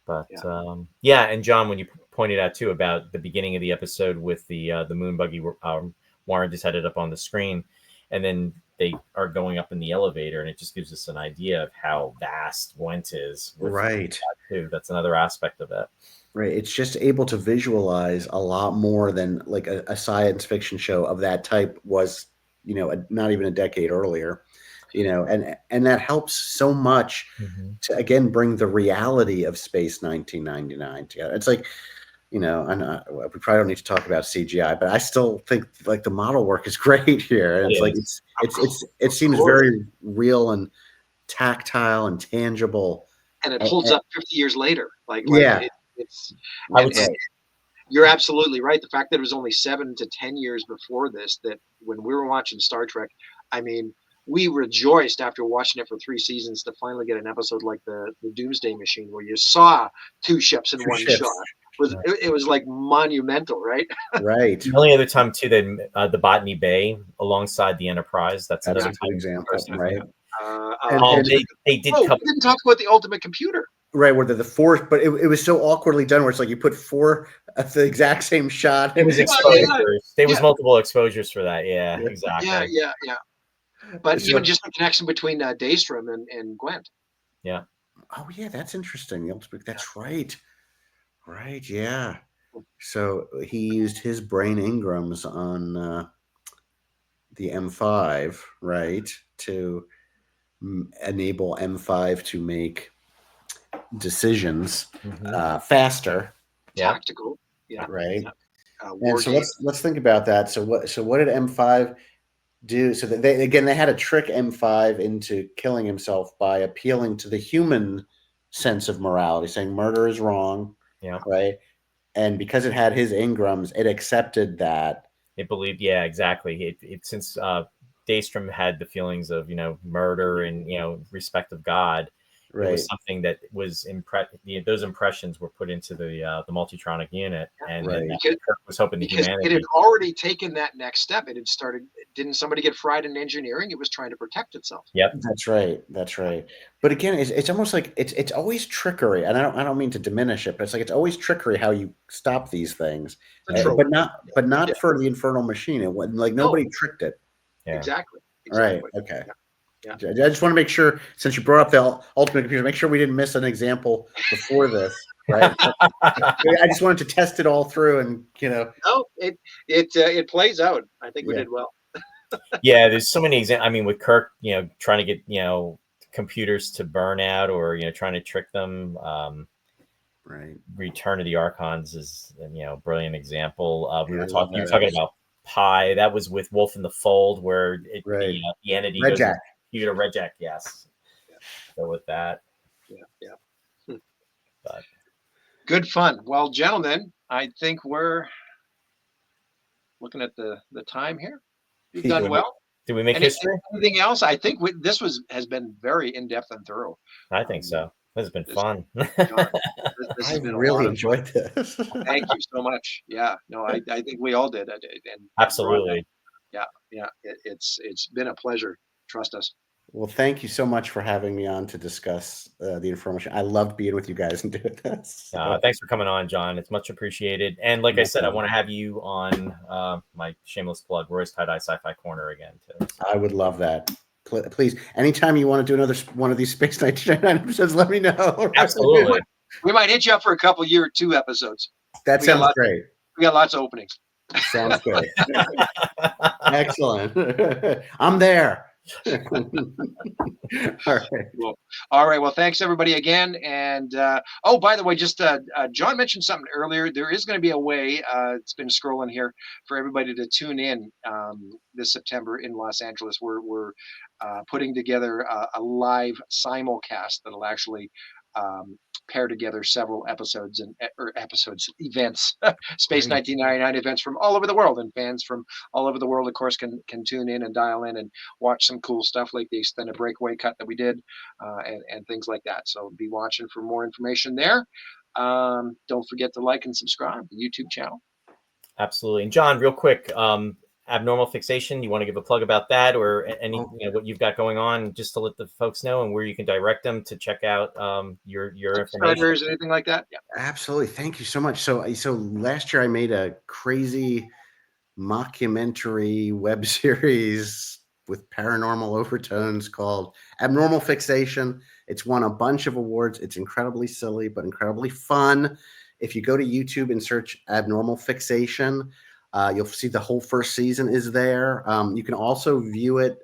But and John, when you pointed out too about the beginning of the episode with the moon buggy, Warren just had it up on the screen, and then they are going up in the elevator, and it just gives us an idea of how vast Gwent is. Right. That too. That's another aspect of it. Right. It's just able to visualize a lot more than like a science fiction show of that type was, not even a decade earlier, and that helps so much to again bring the reality of Space 1999 together. It's like, we probably don't need to talk about CGI, but I still think like the model work is great here. And it's like it seems very real and tactile and tangible. And it holds up 50 years later. You're absolutely right. The fact that it was only 7 to 10 years before this, that when we were watching Star Trek, I mean, we rejoiced after watching it for 3 seasons to finally get an episode like the Doomsday Machine, where you saw 2 ships in one shot. It was like monumental, right? Right. The only other time too, that the Botany Bay alongside the Enterprise. That's another good example, right? They did. We didn't talk about the Ultimate Computer. Right, where the four, but it was so awkwardly done, where it's like you put 4 at the exact same shot. It was exposures. There was multiple exposures for that. Yeah, exactly. Yeah. But even just the connection between Daystrom and Gwent. Yeah. Oh yeah, that's interesting. That's right. Right. Yeah. So he used his brain engrams on the M5, right, to enable M5 to make decisions faster, tactical, right. And so let's think about that. So what did M5 do? So that they had to trick M5 into killing himself by appealing to the human sense of morality, saying murder is wrong, right? And because it had his engrams, it accepted that. It believed, exactly. Since Daystrom had the feelings of murder and respect of God. Right. It was something that was those impressions were put into the Multitronic unit, and Kirk was hoping to humanity. It had already taken that next step. It had started didn't somebody get fried in engineering? It was trying to protect itself. Yep. That's right. That's right. But again, it's almost like it's always trickery, and I don't mean to diminish it, but it's like it's always trickery how you stop these things, but not for the Infernal Machine. It wasn't like nobody tricked it. Yeah. Exactly. Right. Okay. Yeah. I just want to make sure, since you brought up the Ultimate Computer, make sure we didn't miss an example before this, right? I just wanted to test it all through, and No, it plays out. I think we did well. Yeah, there's so many examples. I mean, with Kirk, trying to get computers to burn out, or trying to trick them. Right. Return of the Archons is brilliant example. You were talking about Pi. That was with Wolf in the Fold, where the entity goes to computer. Red Jack, yes. So with that, but good fun. Well, gentlemen, I think we're looking at the time here. You've done well. Did we make history? Anything else? I think this has been very in-depth and thorough. I think so. This has been fun. I really enjoyed this. Thank you so much. Yeah, no, I think we all did. And absolutely. Yeah. It's been a pleasure. Trust us. Well, thank you so much for having me on to discuss the information. I loved being with you guys and doing this. Thanks for coming on, John. It's much appreciated. And like I said, I want to have you on my shameless plug, Roy's Tie-Dye Sci-Fi Corner again, too. I would love that. Please, anytime you want to do another one of these Space 1999 episodes, let me know. Absolutely. We might hit you up for a couple year 2 episodes. That sounds great. We got lots of openings. Sounds good. Excellent. I'm there. All right. Well, all right. Well, thanks everybody again. And oh, by the way, just John mentioned something earlier. There is going to be a way. It's been scrolling here for everybody to tune in this September in Los Angeles. We're putting together a live simulcast that'll actually pair together several episodes events, Space 1999 events from all over the world, and fans from all over the world, of course, can tune in and dial in and watch some cool stuff like the extended breakaway cut that we did, and things like that. So be watching for more information there. Don't forget to like and subscribe to the YouTube channel. Absolutely. And John, real quick, Abnormal Fixation, you want to give a plug about that, or any what you've got going on, just to let the folks know, and where you can direct them to check out your information, anything like that? Yeah, absolutely. Thank you so much. So last year I made a crazy mockumentary web series with paranormal overtones called Abnormal Fixation. It's won a bunch of awards. It's incredibly silly but incredibly fun. If you go to YouTube and search Abnormal Fixation, you'll see the whole first season is there. You can also view it.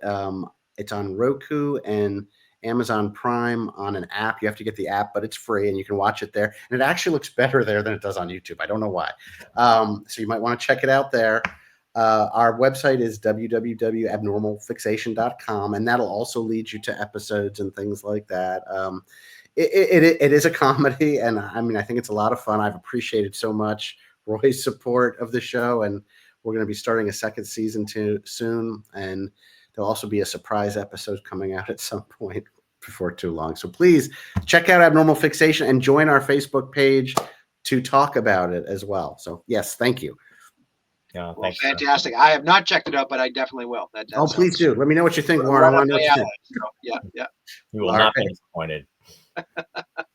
It's on Roku and Amazon Prime on an app. You have to get the app, but it's free and you can watch it there. And it actually looks better there than it does on YouTube. I don't know why. So you might want to check it out there. Our website is www.abnormalfixation.com, and that'll also lead you to episodes and things like that. It is a comedy, and I mean, I think it's a lot of fun. I've appreciated so much Roy's support of the show, and we're going to be starting a second season soon, and there'll also be a surprise episode coming out at some point before too long. So please check out Abnormal Fixation and join our Facebook page to talk about it as well. So yes, thank you. Yeah, well, fantastic. I have not checked it out, but I definitely will. Please do. Let me know what you think, Warren. I want to know what you think. Yeah. You will not be disappointed.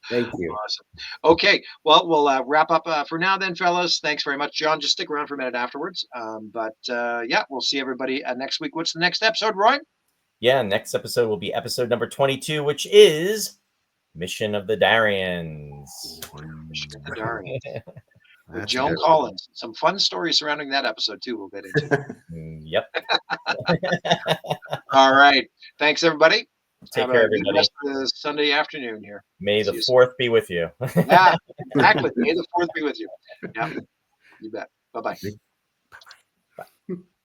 Thank you. Awesome. Okay. Well, we'll wrap up for now then, fellas. Thanks very much, John. Just stick around for a minute afterwards. Yeah, we'll see everybody next week. What's the next episode, Roy? Yeah, next episode will be episode number 22, which is Mission of the Darians. Mission of the Darians. With Joan Collins. Some fun stories surrounding that episode, too, we'll get into. Yep. All right. Thanks, everybody. Take care, everybody. Rest of the Sunday afternoon here. May the 4th be with you. Yeah, exactly. May the 4th be with you. Yeah, you bet. Bye-bye.